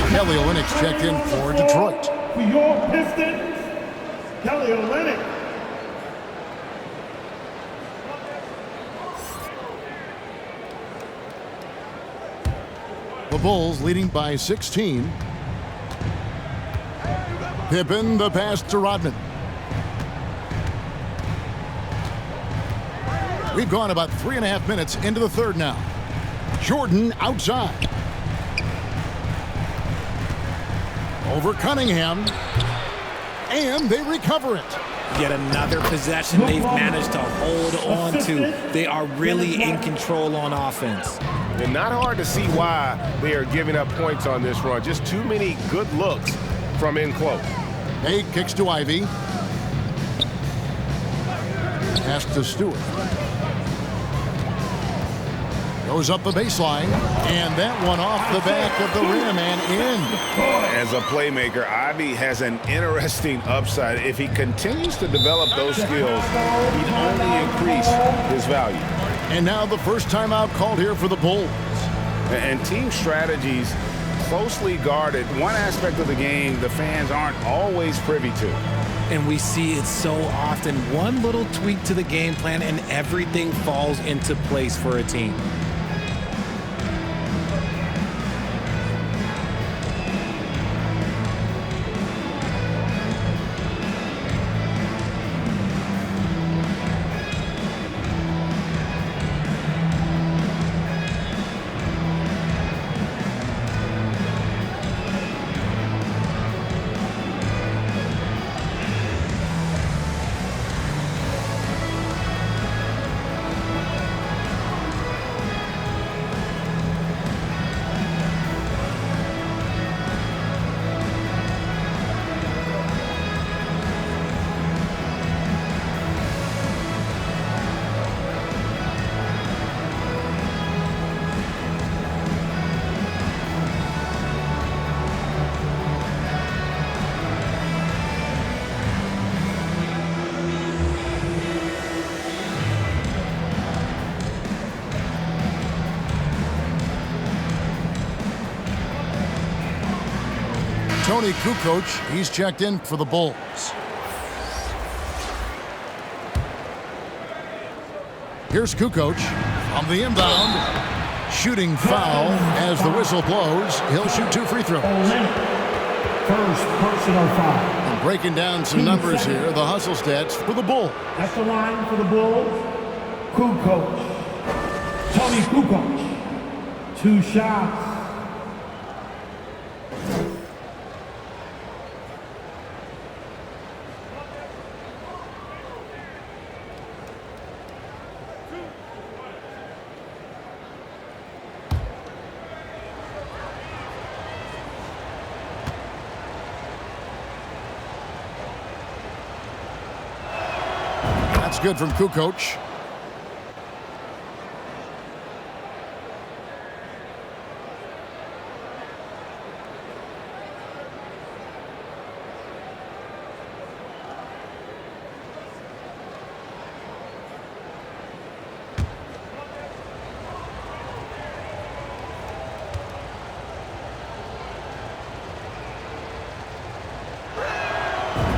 Kelly Olynyk checked in for Detroit. For your Pistons, Kelly Olynyk. The Bulls leading by 16. Pippen, the pass to Rodman. We've gone about 3.5 minutes into the third now. Jordan outside. Over Cunningham. And they recover it. Yet another possession they've managed to hold on to. They are really in control on offense. And not hard to see why they are giving up points on this run. Just too many good looks from in close. Hay kicks to Ivy. Pass to Stewart. Goes up the baseline, and that one off the back of the rim and in. As a playmaker, Ivy has an interesting upside. If he continues to develop those skills, he'd only increase his value. And now the first timeout called here for the Bulls. And team strategies closely guarded. One aspect of the game the fans aren't always privy to. And we see it so often. One little tweak to the game plan and everything falls into place for a team. Tony Kukoc, he's checked in for the Bulls. Here's Kukoc on the inbound. Shooting foul as the whistle blows. He'll shoot 2 free throws. First personal foul. And breaking down some numbers here, the hustle stats for the Bulls. That's the line for the Bulls. Kukoc. Tony Kukoc. 2 shots. That's good from Kukoc.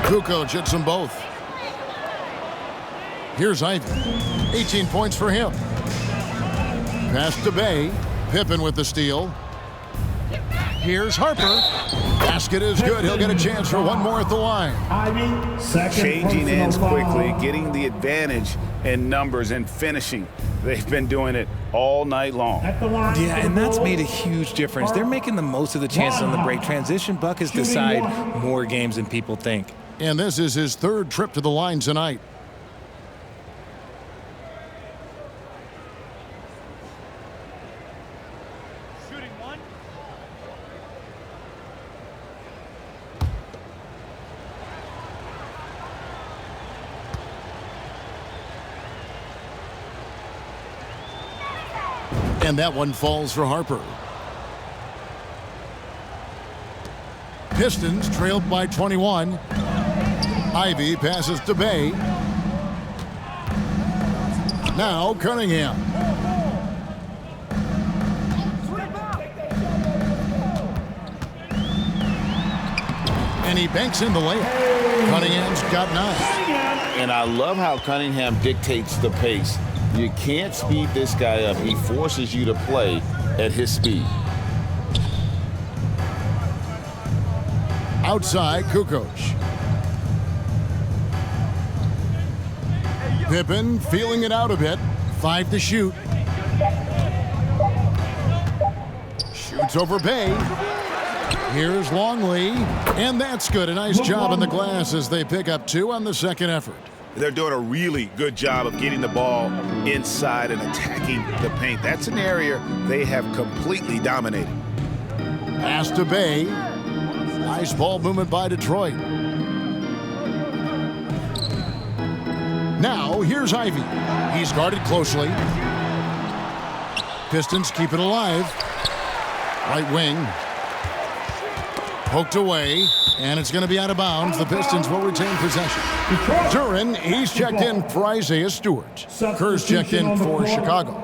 Kukoc hits them both. Here's Ivy. 18 points for him. Pass to Bay. Pippen with the steal. Here's Harper. Basket is good. He'll get a chance for one more at the line. Ivy, second Changing ends personal quickly, foul. getting the advantage in numbers and finishing. They've been doing it all night long. At the line Yeah, for the and that's Bulls. made a huge difference. They're making the most of the chances on the break. Transition buckets decide more games than people think. And this is his 3rd trip to the line tonight. And that one falls for Harper. Pistons trailed by 21. Ivy passes to Bay. Now Cunningham. And he banks in the layup. Cunningham's got 9. And I love how Cunningham dictates the pace. You can't speed this guy up. He forces you to play at his speed. Outside, Kukoc. Pippen feeling it out a bit. 5 to shoot. Shoots over Bay. Here's Longley, and that's good. A nice job on the glass as they pick up 2 on the second effort. They're doing a really good job of getting the ball inside and attacking the paint. That's an area they have completely dominated. Pass to Bay. Nice ball movement by Detroit. Now, here's Ivy. He's guarded closely. Pistons keep it alive. Right wing. Poked away, and it's going to be out of bounds. The Pistons will retain possession. Duren, he's checked in for Isaiah Stewart. Kerr's checked in for Chicago.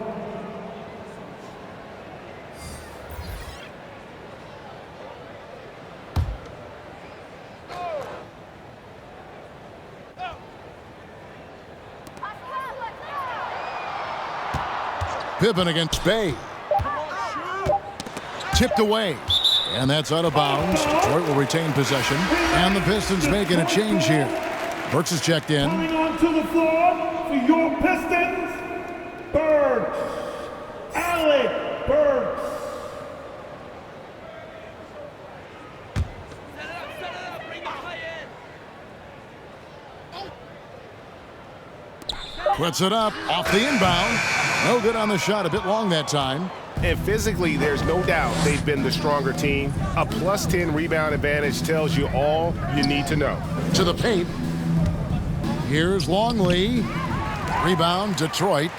Pippen against Bay. Tipped away. And that's out of bounds. Detroit will retain possession. And the Pistons making a change here. Burks is checked in. Coming onto the floor for your Pistons, Burks. Alec Burks. Puts it up off the inbound. No good on the shot. A bit long that time. And physically, there's no doubt they've been the stronger team. A plus 10 rebound advantage tells you all you need to know. To the paint. Here's Longley. Rebound, Detroit.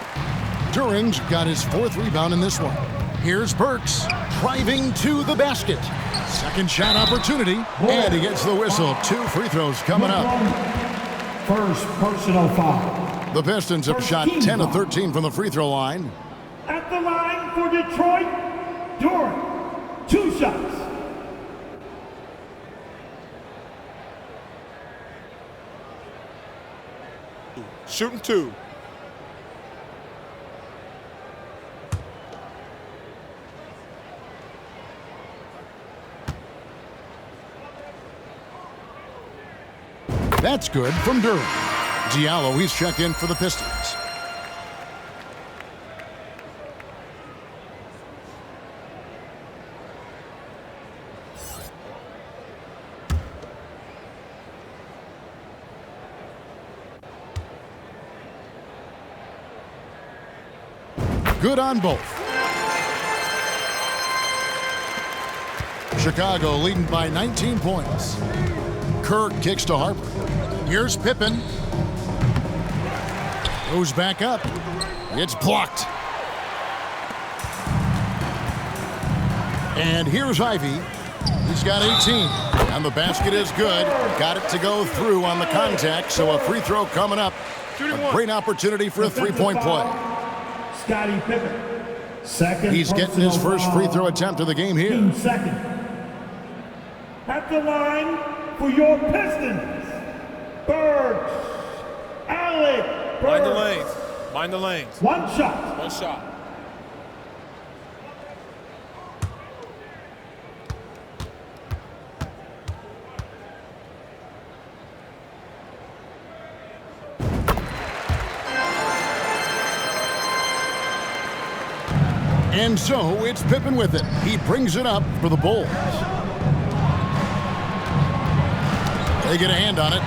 Duren's got his 4th rebound in this one. Here's Burks driving to the basket. Second shot opportunity. And he gets the whistle. 2 free throws coming up. First personal foul. The Pistons have shot 10 of 13 from the free throw line. At the line for Detroit, Duren. 2 shots. Shooting 2. That's good from Duren. Diallo, he's checked in for the Pistons. Good on both. Chicago leading by 19 points. Kerr kicks to Harper. Here's Pippen. Goes back up. It's blocked. And here's Ivy. He's got 18. And the basket is good. Got it to go through on the contact, so a free throw coming up. A great opportunity for a 3-point play. Scottie Pippen. Second. He's getting his first free throw attempt of the game here. Second. At the line for your Pistons, Burks. Alec Burks. Mind the lanes. Mind the lanes. 1 shot. 1 shot. And so it's Pippen with it. He brings it up for the Bulls. They get a hand on it.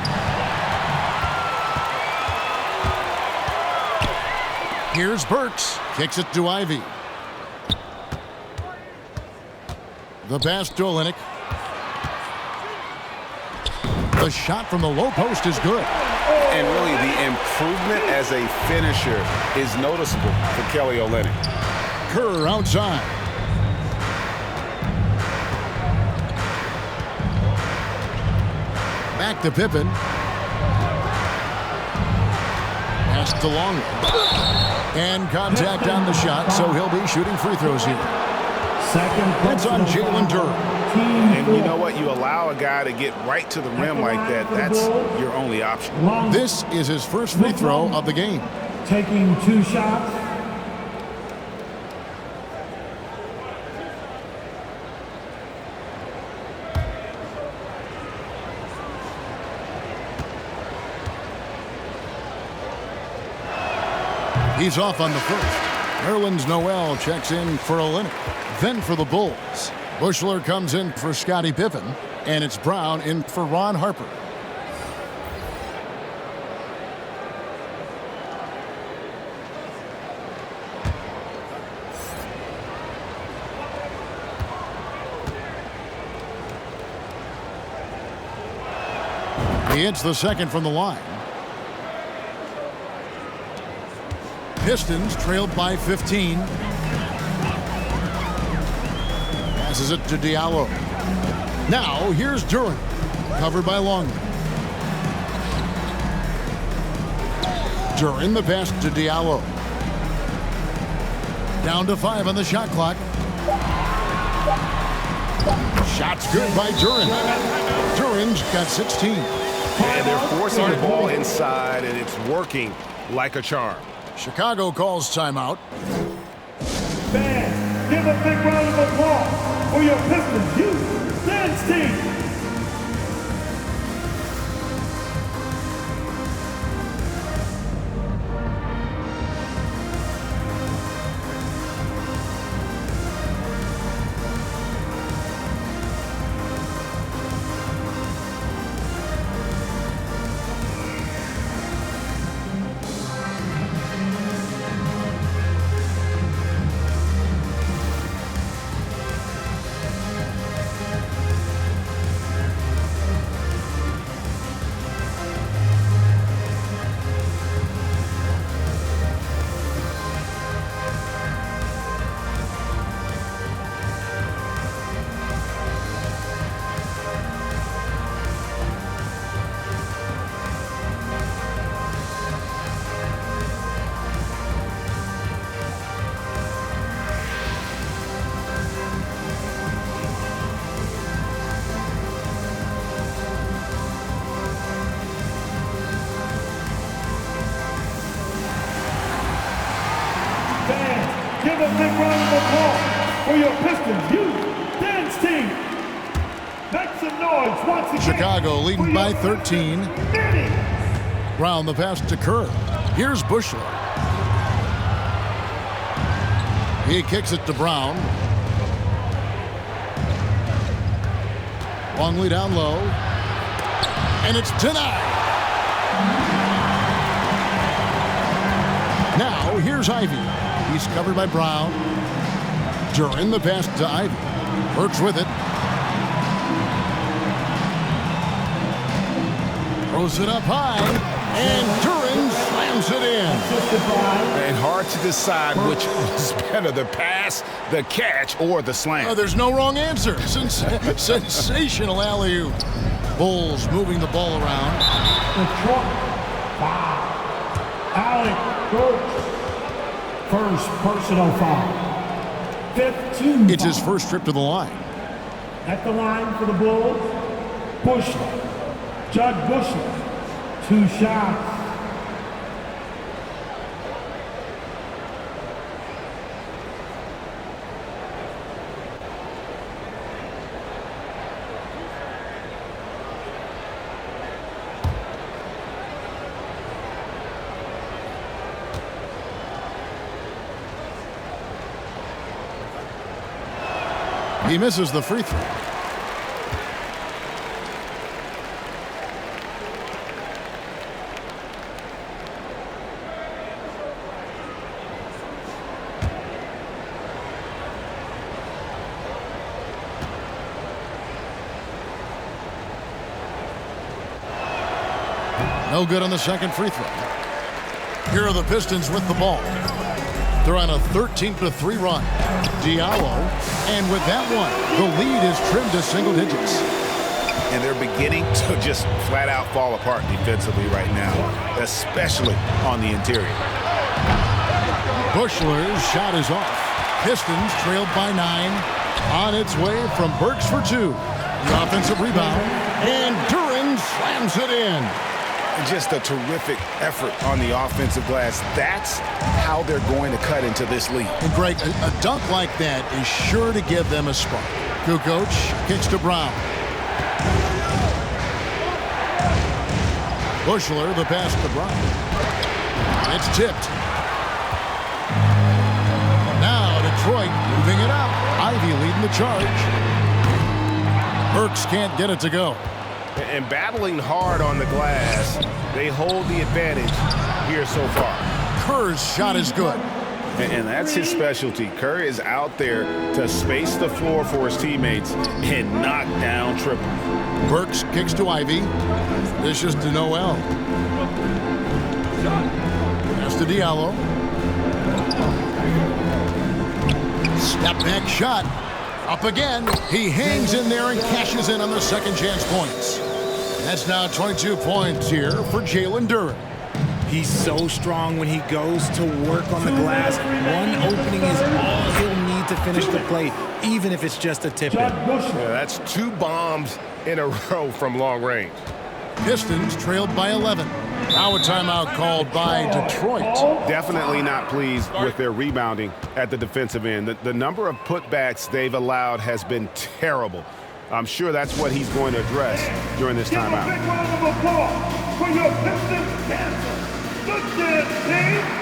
Here's Burks. Kicks it to Ivy. The pass to Olynyk. The shot from the low post is good. And really, the improvement as a finisher is noticeable for Kelly Olynyk. Kerr outside. Back to Pippen. Pass to Longley. And contact on the shot, so he'll be shooting free throws here. That's on Jalen Duren. And you know what? You allow a guy to get right to the rim like that, that's your only option. This is his first free throw of the game. Taking 2 shots. He's off on the first. Nerlens Noel checks in for Olynyk. Then for the Bulls, Bushler comes in for Scottie Pippen, and it's Brown in for Ron Harper. He hits the second from the line. Pistons trailed by 15. Passes it to Diallo. Now here's Duran, covered by Longley. Duran the pass to Diallo. Down to 5 on the shot clock. Shot's good by Duran. Duran's got 16. And they're forcing the ball inside, and it's working like a charm. Chicago calls timeout. Fans, give a big round of applause for your Pistons youth dance team. Give a big round of applause for your Pistons youth dance team. Make some noise once again. Chicago leading by 13. Brown the pass to Kerr. Here's Bushler. He kicks it to Brown. Longley down low. And it's denied. Now here's Ivy. He's covered by Brown. Duran the pass to Ivy. Works with it. Throws it up high. And Duran slams it in. And hard to decide which is better, the pass, the catch, or the slam. There's no wrong answer. Sensational alley-oop. Bulls moving the ball around. Alec Burks. First personal foul. 15. It's his first trip to the line. At the line for the Bulls, Bushler. Judd Bushler. 2 shots. He misses the free throw. No good on the second free throw. Here are the Pistons with the ball. They're on a 13-3 run. Diallo, and with that one, the lead is trimmed to single digits. And they're beginning to just flat out fall apart defensively right now, especially on the interior. Bushler's shot is off. Pistons trailed by 9. On its way from Burks for 2. The offensive rebound, and Duran slams it in. Just a terrific effort on the offensive glass. That's how they're going to cut into this lead. And Greg, a dunk like that is sure to give them a spark. Kukoc kicks to Brown. Bushler the pass to Brown. It's tipped. the charge. Burks can't get it to go. And battling hard on the glass, they hold the advantage here so far. Kerr's shot is good. And that's his specialty. Kerr is out there to space the floor for his teammates and knock down triples. Burks kicks to Ivy. Dishes to Noel. Pass to Diallo. Step back shot. Up again. He hangs in there and cashes in on the second chance points. That's now 22 points here for Jalen Duren. He's so strong when he goes to work on the glass. One opening is all he'll need to finish the play, even if it's just a tip-in. Yeah, that's 2 bombs in a row from long range. Pistons trailed by 11. Now a timeout called by Detroit. Definitely not pleased with their rebounding at the defensive end. The number of putbacks they've allowed has been terrible. I'm sure that's what he's going to address during this timeout. Give a big round of applause for your Pistons dancer. Good dance, team.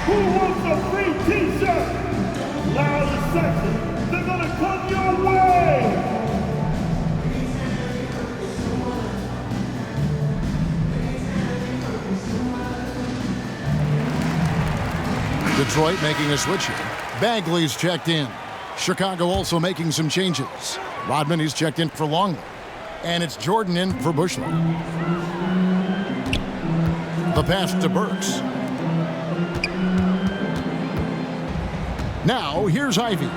Who wants a free t-shirt? Loud and sexy. They're gonna come your way. Detroit making a switch here. Bagley's checked in. Chicago also making some changes. Rodman, he's checked in for Longley. And it's Jordan in for Bushnell. The pass to Burks. Now, here's Ivy.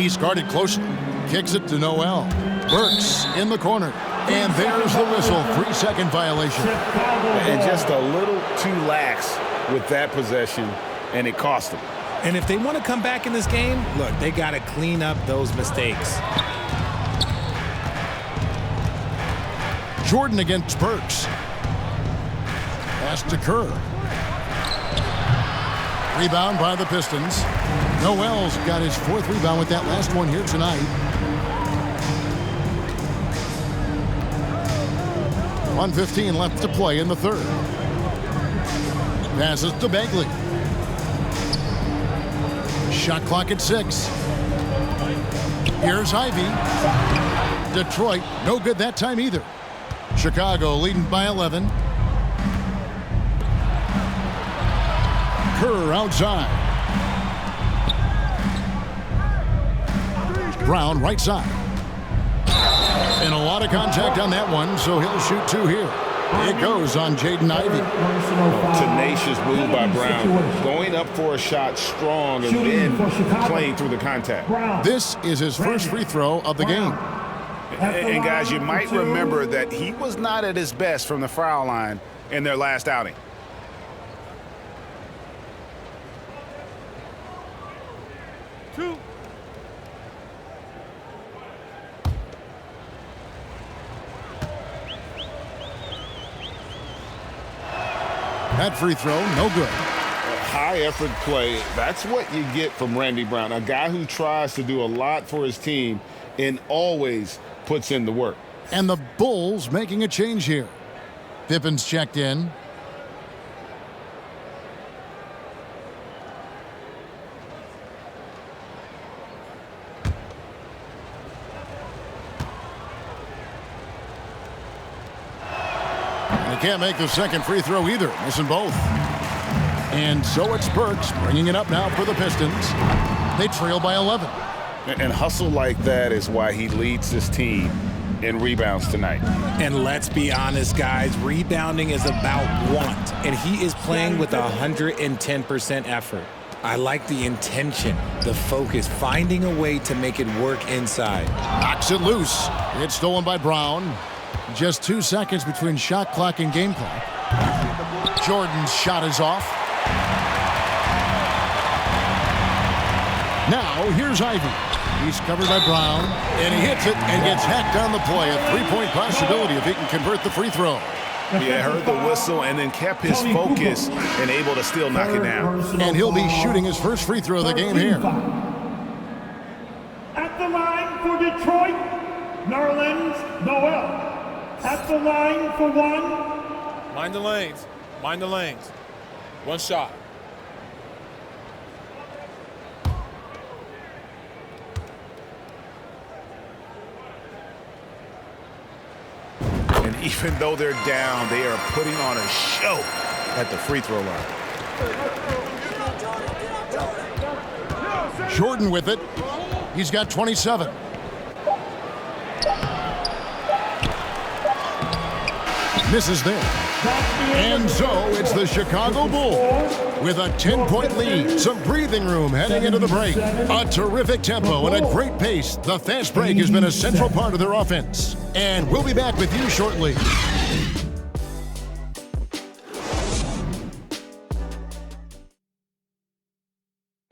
He's guarded closely. Kicks it to Noel. Burks in the corner. And there's the whistle. 3-second violation. And just a little too lax with that possession, and it cost them. And if they want to come back in this game, look, they got to clean up those mistakes. Jordan against Burks. Pass to Kerr. Rebound by the Pistons. Noel's got his 4th rebound with that last one here tonight. .115 left to play in the 3rd. Passes to Bagley. Shot clock at 6. Here's Ivy. Detroit, no good that time either. Chicago leading by 11. Kerr outside. Brown right side. And a lot of contact on that one, so he'll shoot 2 here. It goes on Jaden Ivey. Tenacious move by Brown. Going up for a shot strong and then playing through the contact. This is his first free throw of the game. And guys, you might remember that he was not at his best from the foul line in their last outing. That free throw, no good. High effort play. That's what you get from Randy Brown, a guy who tries to do a lot for his team and always puts in the work. And the Bulls making a change here. Pippen's checked in. Can't make the second free throw either, missing both. And so it's Burks bringing it up now for the Pistons. They trail by 11. And hustle like that is why he leads this team in rebounds tonight. And let's be honest, guys, rebounding is about want, and he is playing with 110% effort. I like the intention, the focus, finding a way to make it work inside. Knocks it loose. It's stolen by Brown. Just 2 seconds between shot clock and game clock. Jordan's shot is off. Now, here's Ivy. He's covered by Brown, and he hits it and gets hacked on the play. A three-point possibility if he can convert the free throw. Yeah, heard the whistle and then kept his focus and able to still knock it down. And he'll be shooting his first free throw of the game here. At the line for Detroit, Nerlens Noel. At the line for one. Mind the lanes. Mind the lanes. One shot. And even though they're down, they are putting on a show at the free throw line. Jordan with it. He's got 27. Misses there. And so it's the Chicago Bulls with a 10-point lead. Some breathing room heading into the break. A terrific tempo and a great pace. The fast break has been a central part of their offense. And we'll be back with you shortly.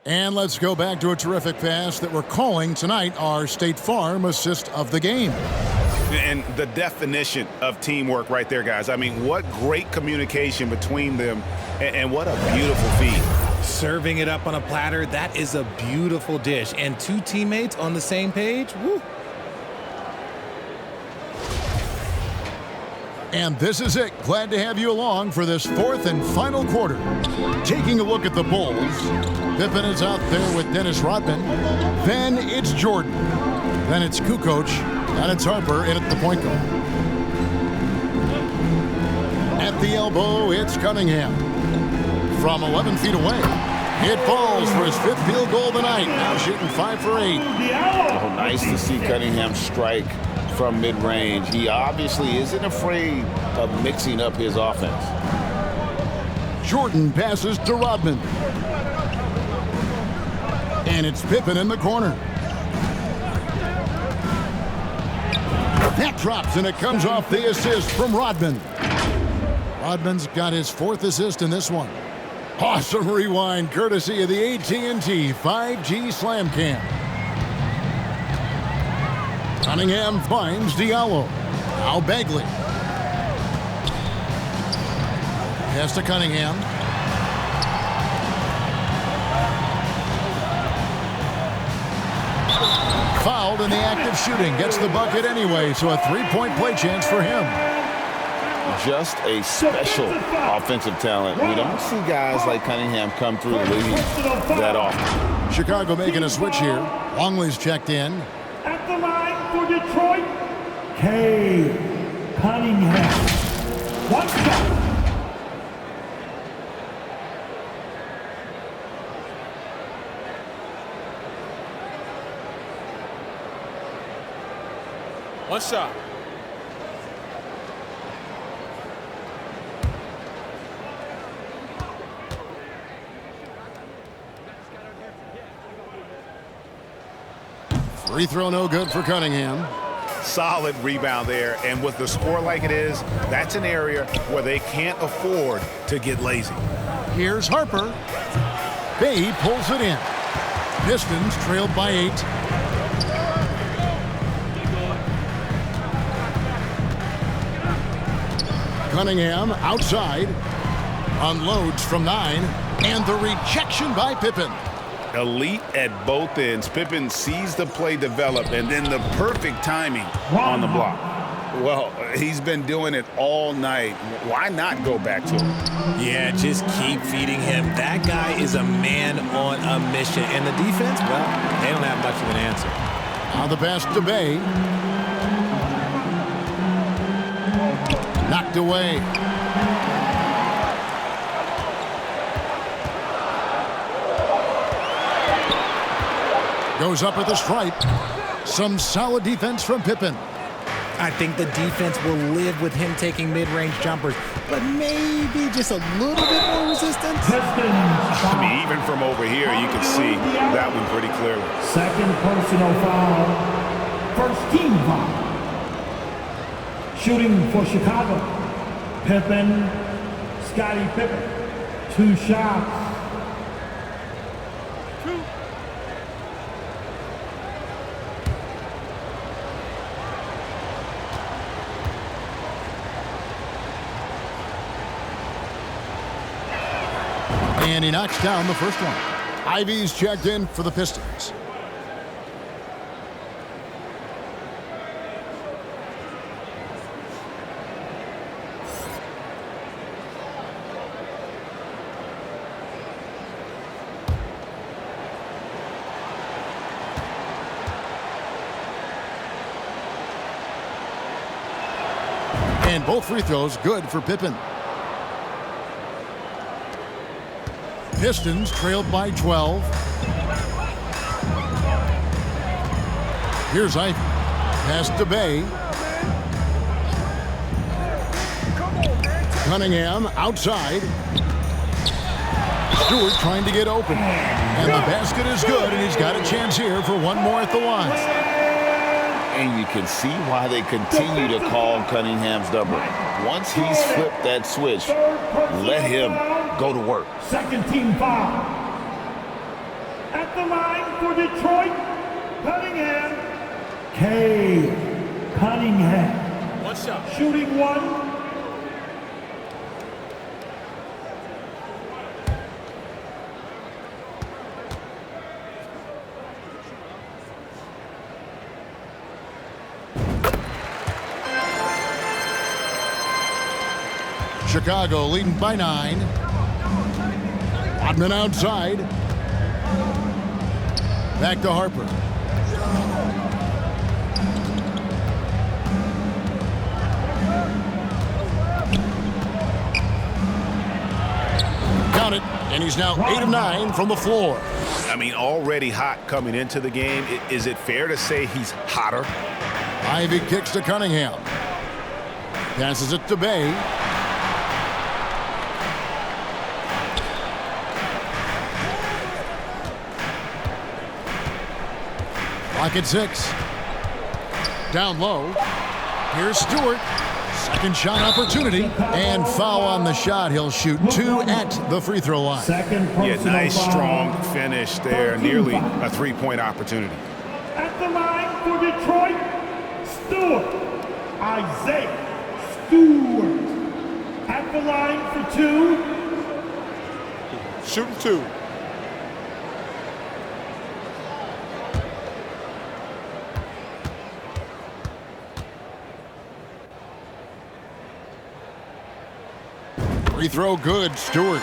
And let's go back to a terrific pass that we're calling tonight our State Farm assist of the game. And the definition of teamwork right there, guys. I mean, what great communication between them, and what a beautiful feed. Serving it up on a platter, that is a beautiful dish. And two teammates on the same page, woo. And this is it. Glad to have you along for this fourth and final quarter. Taking a look at the Bulls. Pippen is out there with Dennis Rodman. Then it's Jordan. Then it's Kukoc. And it's Harper in at the point guard. At the elbow, it's Cunningham. From 11 feet away, it falls for his fifth field goal tonight. Now shooting 5 for 8. Oh, nice to see Cunningham strike from mid-range. He obviously isn't afraid of mixing up his offense. Jordan passes to Rodman. And it's Pippen in the corner. That drops, and it comes off the assist from Rodman. Rodman's got his fourth assist in this one. Awesome rewind, courtesy of the AT&T 5G Slam Cam. Cunningham finds Diallo. Now Bagley. Pass to Cunningham. Fouled in the act of shooting. Gets the bucket anyway, so a three-point play chance for him. Just a special offensive talent. We don't see guys like Cunningham come through the league that often. Chicago making a switch here. Longley's checked in. At the line for Detroit, Cunningham. One shot. One shot. Free throw no good for Cunningham. Solid rebound there, and with the score like it is, that's an area where they can't afford to get lazy. Here's Harper. Bay pulls it in. Pistons trailed by 8. Cunningham outside. Unloads from 9. And the rejection by Pippen. Elite at both ends. Pippen sees the play develop, and then the perfect timing on the block. Well, he's been doing it all night. Why not go back to him? Yeah, just keep feeding him. That guy is a man on a mission. And the defense, well, they don't have much of an answer. Now the pass to Bay. Knocked away. Goes up with a stripe. Some solid defense from Pippen. I think the defense will live with him taking mid-range jumpers, but maybe just a little bit more resistance. I mean, even from over here, you can see that one pretty clearly. Second personal foul. First team foul. Shooting for Chicago. Pippen, Scottie Pippen. 2 shots. And he knocks down the first one. Ivy's checked in for the Pistons. And both free throws good for Pippen. Pistons trailed by 12. Here's Ivy. Pass to Bay. Cunningham outside. Stewart trying to get open. And the basket is good, and he's got a chance here for one more at the line. And you can see why they continue to call Cunningham's double. Once he's flipped that switch, let him go to work. Second team foul. At the line for Detroit, Cunningham. Cunningham. One shot. Shooting 1. Chicago leading by 9. Rodman outside. Back to Harper. Count it, and he's now 8 of 9 from the floor. I mean, already hot coming into the game. Is it fair to say he's hotter? Ivy kicks to Cunningham. Passes it to Bay. Clock at 6. Down low. Here's Stewart. Second shot opportunity. And foul on the shot. He'll shoot 2 at the free throw line. Yeah, nice, strong finish there. Nearly a 3-point opportunity. At the line for Detroit, Stewart. Isaiah Stewart. At the line for 2. Shooting 2. Free throw good, Stewart.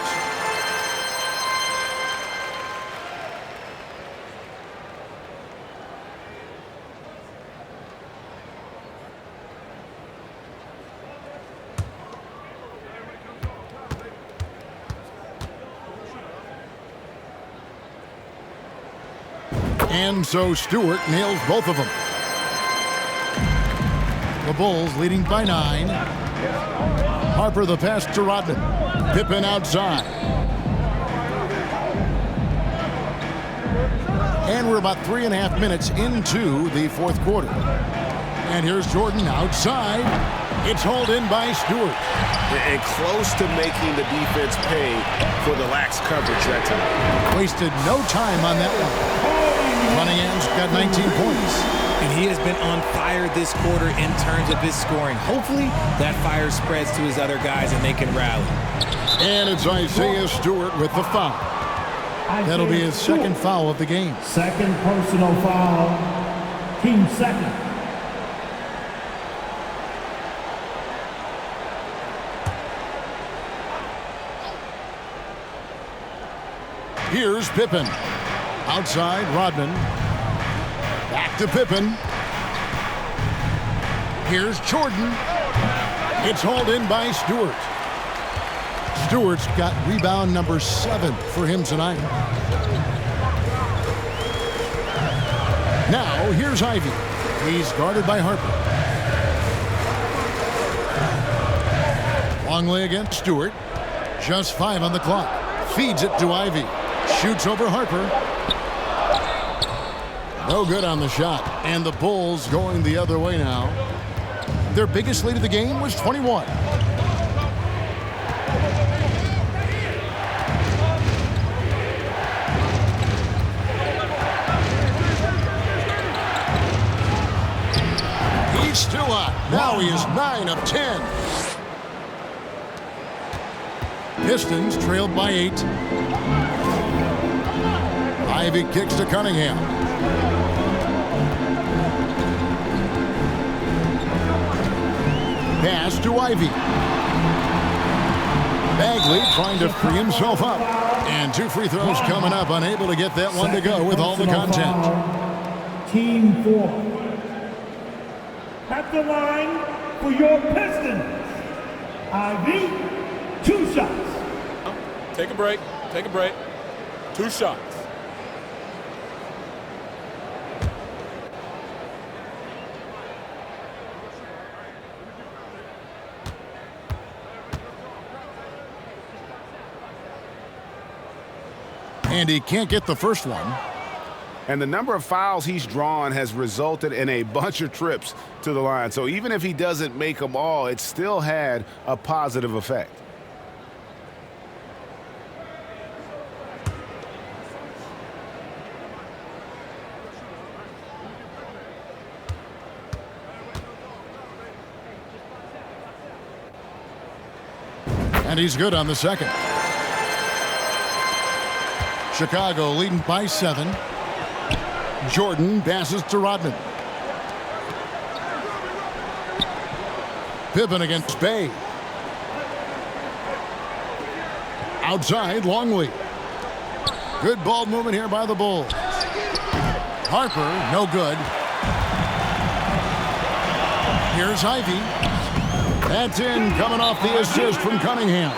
And so Stewart nails both of them. The Bulls leading by 9. Harper the pass to Rodman. Pippen outside. And we're about 3.5 minutes into the fourth quarter. And here's Jordan outside. It's hauled in by Stewart. And close to making the defense pay for the lax coverage that time. Wasted no time on that one. Cunningham's got 19 points. And he has been on fire this quarter in terms of his scoring. Hopefully, that fire spreads to his other guys and they can rally. And it's Isaiah Stewart with the foul. That'll be his second foul of the game. Second personal foul. Team second. Here's Pippen. Outside, Rodman. Back to Pippen. Here's Jordan. It's hauled in by Stewart. Stewart's got rebound number 7 for him tonight. Now, here's Ivy. He's guarded by Harper. Longley against Stewart. Just 5 on the clock. Feeds it to Ivy. Shoots over Harper. No good on the shot. And the Bulls going the other way now. Their biggest lead of the game was 21. He's still up. Now he is 9 of 10. Pistons trailed by 8. Ivy kicks to Cunningham. Pass to Ivy. Bagley trying to free himself up. And 2 free throws coming up. Unable to get that one to go with all the content. Team 4. At the line for your Pistons. Ivy, 2 shots. Take a break. Take a break. 2 shots. And he can't get the first one. And the number of fouls he's drawn has resulted in a bunch of trips to the line. So even if he doesn't make them all, it still had a positive effect. And he's good on the second. Chicago leading by 7. Jordan passes to Rodman. Pippen against Bay. Outside, Longley. Good ball movement here by the Bulls. Harper, no good. Here's Ivy. That's in, coming off the assist from Cunningham.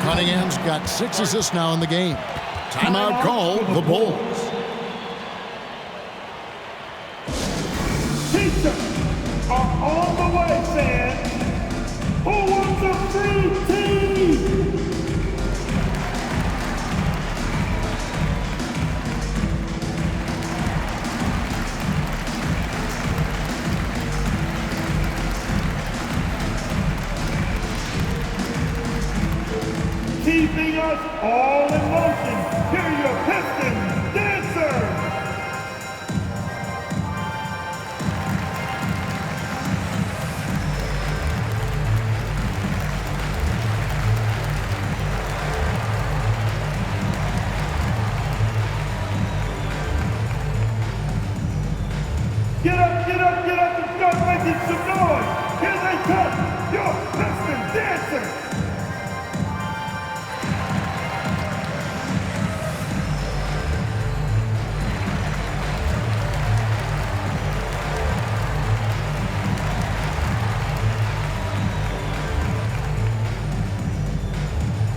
Cunningham's got 6 assists now in the game. Timeout call, the Bulls. Pistons are on the way, fans. Who wants a free team? Keeping us all in motion. Here are your Pistons dancers. Get up, get up, get up and start making some noise. Here they come, your Pistons dancers.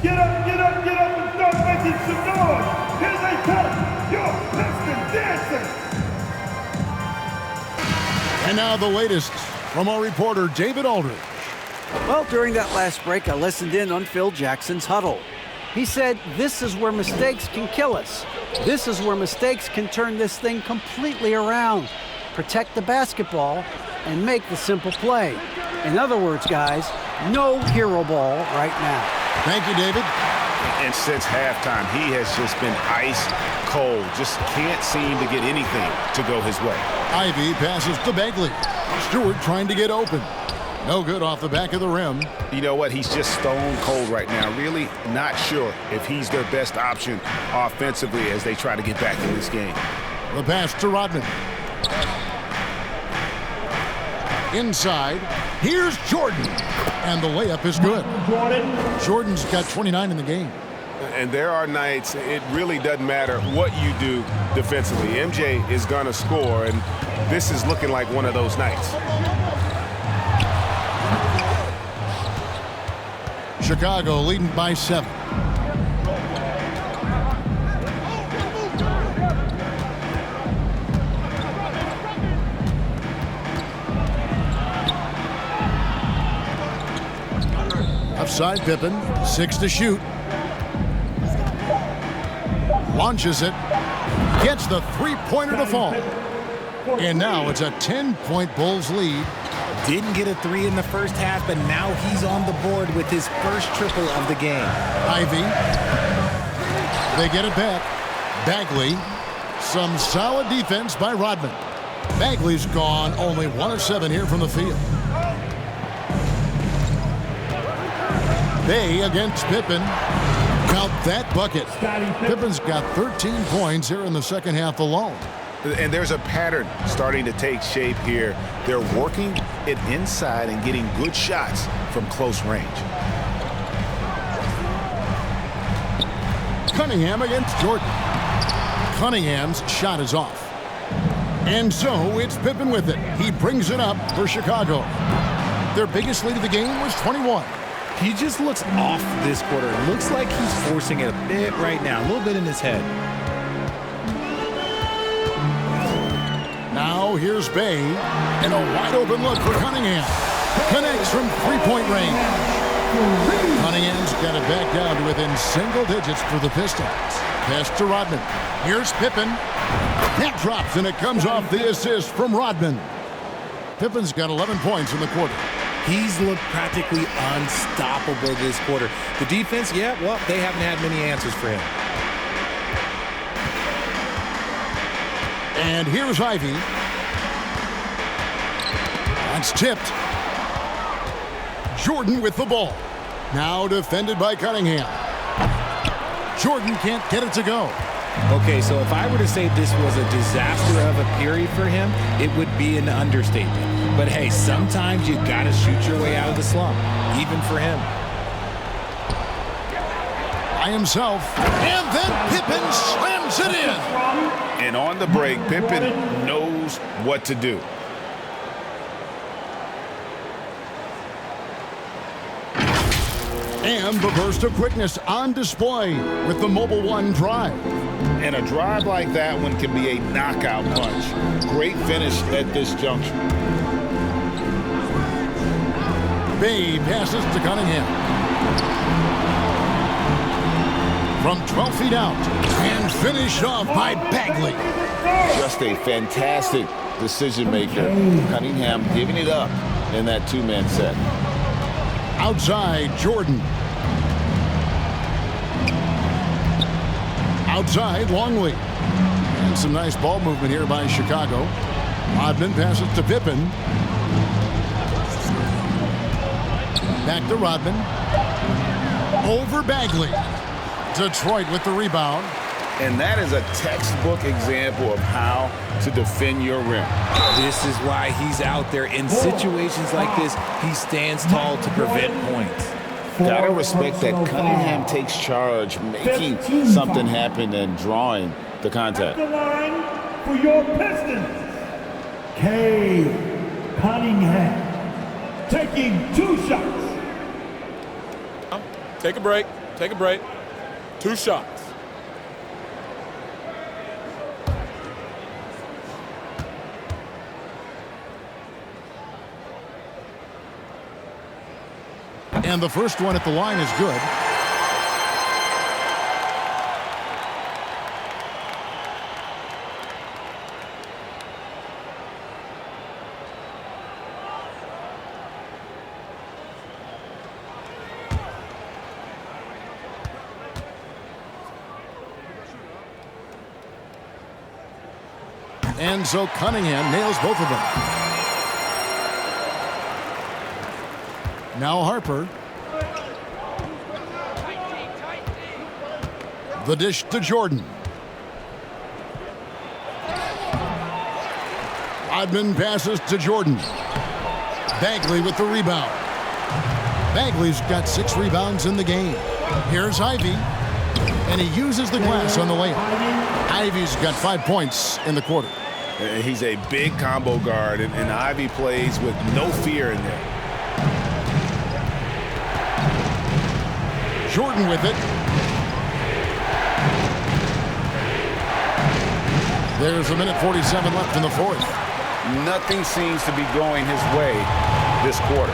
Get up, get up, get up and start making some noise. Here they come, your Pistons dancers. And now the latest from our reporter, David Aldridge. Well, during that last break, I listened in on Phil Jackson's huddle. He said, this is where mistakes can kill us. This is where mistakes can turn this thing completely around. Protect the basketball and make the simple play. In other words, guys, no hero ball right now. Thank you, David. And since halftime, he has just been ice cold. Just can't seem to get anything to go his way. Ivy passes to Bagley. Stewart trying to get open. No good off the back of the rim. You know what? He's just stone cold right now. Really not sure if he's their best option offensively as they try to get back in this game. The pass to Rodman. Inside. Here's Jordan. And the layup is good. Jordan's got 29 in the game. And there are nights it really doesn't matter what you do defensively. MJ is going to score, and this is looking like one of those nights. Chicago leading by 7. side, Pippen. 6 to shoot. Launches it. Gets the three-pointer to fall. And now it's a 10-point Bulls lead. Didn't get a 3 in the first half, but now he's on the board with his first triple of the game. Ivy. They get it back. Bagley. Some solid defense by Rodman. Bagley's gone only 1 of 7 here from the field. Bay against Pippen. Count that bucket. Pippen's got 13 points here in the second half alone. And there's a pattern starting to take shape here. They're working it inside and getting good shots from close range. Cunningham against Jordan. Cunningham's shot is off. And so it's Pippen with it. He brings it up for Chicago. Their biggest lead of the game was 21. He just looks off this quarter. It looks like he's forcing it a bit right now, a little bit in his head. Now here's Bay, and a wide-open look for Cunningham. Connects from three-point range. Cunningham's got it back down to within single digits for the Pistons. Pass to Rodman. Here's Pippen. That drops, and it comes off the assist from Rodman. Pippen's got 11 points in the quarter. He's looked practically unstoppable this quarter. The defense, yeah, well, they haven't had many answers for him. And here's Ivy. That's tipped. Jordan with the ball. Now defended by Cunningham. Jordan can't get it to go. Okay, so if I were to say this was a disaster of a period for him, it would be an understatement. But hey, sometimes you gotta shoot your way out of the slump, even for him. By himself, and then Pippen slams it in. And on the break, Pippen knows what to do. And the burst of quickness on display with the Mobile One drive. And a drive like that one can be a knockout punch. Great finish at this juncture. Bay passes to Cunningham. From 12 feet out. And finished off by Bagley. Just a fantastic decision maker. Cunningham giving it up in that two-man set. Outside, Jordan. Outside, Longley. And some nice ball movement here by Chicago. Rodman passes to Pippen. Back to Rodman. Over Bagley. Detroit with the rebound. And that is a textbook example of how to defend your rim. This is why he's out there in situations like this. He stands tall to prevent points. Gotta respect that Cunningham takes charge, making something happen and drawing the contact. The line for your Pistons, Cunningham, taking 2 shots. Take a break. Take a break. 2 shots. And the first one at the line is good. And so Cunningham nails both of them. Now Harper. The dish to Jordan. Rodman passes to Jordan. Bagley with the rebound. Bagley's got 6 rebounds in the game. Here's Ivy. And he uses the glass on the layup. Ivy's got 5 points in the quarter. He's a big combo guard, and Ivy plays with no fear in there. Jordan with it. There's a minute 47 left in the fourth. Nothing seems to be going his way this quarter.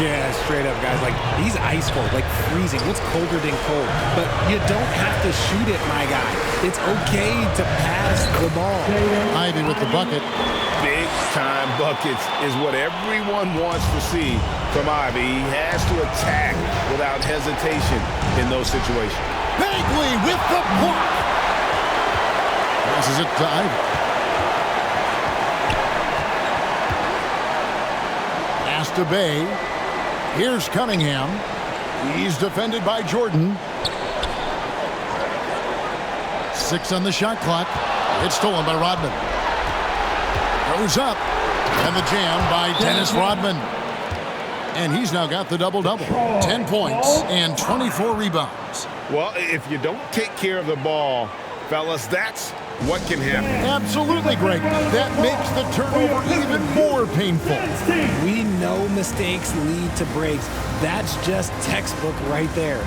Yeah, straight up, guys. Like, he's ice cold, like freezing. What's colder than cold? But you don't have to shoot it, my guy. It's okay to pass the ball. Ivy with the bucket. Big-time buckets is what everyone wants to see from Ivy. He has to attack without hesitation in those situations. Bagley with the block. Passes it to Ivy. Pass to Bay. Here's Cunningham. He's defended by Jordan. 6 on the shot clock. It's stolen by Rodman. Goes up. And the jam by Dennis Rodman. And he's now got the double-double. 10 points and 24 rebounds. Well, if you don't take care of the ball, fellas, that's what can happen. Absolutely, Greg. That makes the turnover even more painful. We know mistakes lead to breaks. That's just textbook right there.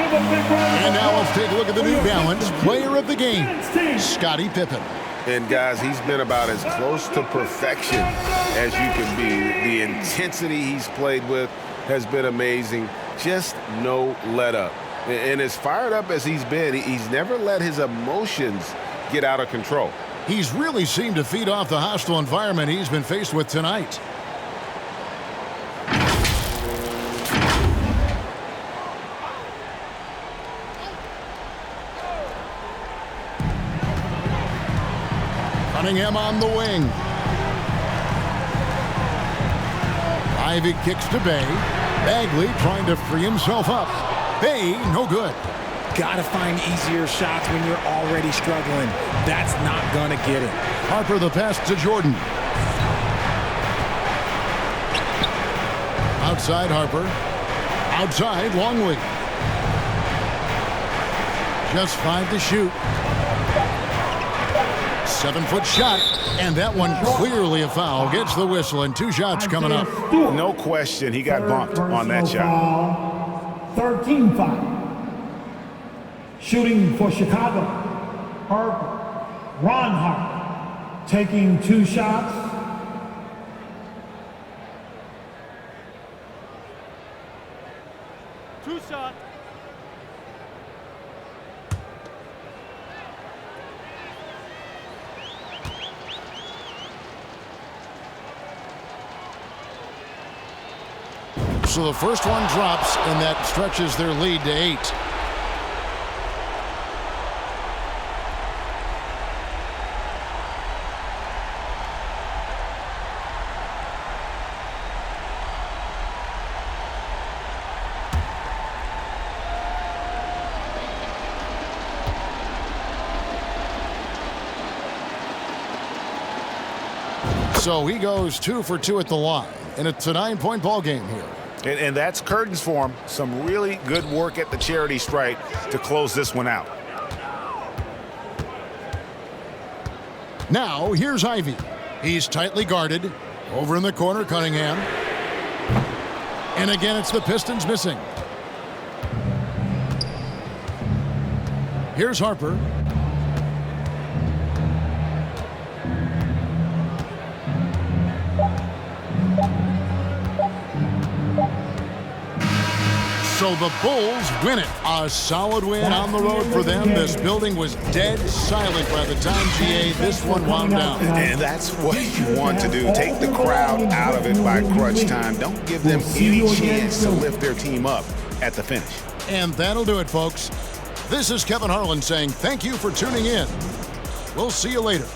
And now let's take a look at the New Balance player of the game, Scottie Pippen. And guys, he's been about as close to perfection as you can be. The intensity he's played with has been amazing. Just no let up. And as fired up as he's been, he's never let his emotions get out of control. He's really seemed to feed off the hostile environment he's been faced with tonight. Cunningham on the wing. Ivy kicks to Bay. Bagley trying to free himself up. Bay, no good. Gotta find easier shots when you're already struggling. That's not gonna get it. Harper the pass to Jordan. Outside Harper. Outside Longley. Just 5 to shoot. 7-foot shot, and that one clearly a foul. Gets the whistle, and 2 shots coming up. No question, he got bumped on that shot. 13 foul. Shooting for Chicago, Harper, Ron Harper, taking 2 shots. So the first one drops, and that stretches their lead to 8. So he goes 2 for 2 at the line, and it's a 9-point ball game here. And that's curtains for him. Some really good work at the charity stripe to close this one out. Now, here's Ivy. He's tightly guarded. Over in the corner, Cunningham. And again, it's the Pistons missing. Here's Harper. So So the Bulls win it. A solid win on the road for them. This building was dead silent by the time, GA, this one wound down. And that's what you want to do. Take the crowd out of it by crunch time. Don't give them any chance to lift their team up at the finish. And that'll do it, folks. This is Kevin Harlan saying thank you for tuning in. We'll see you later.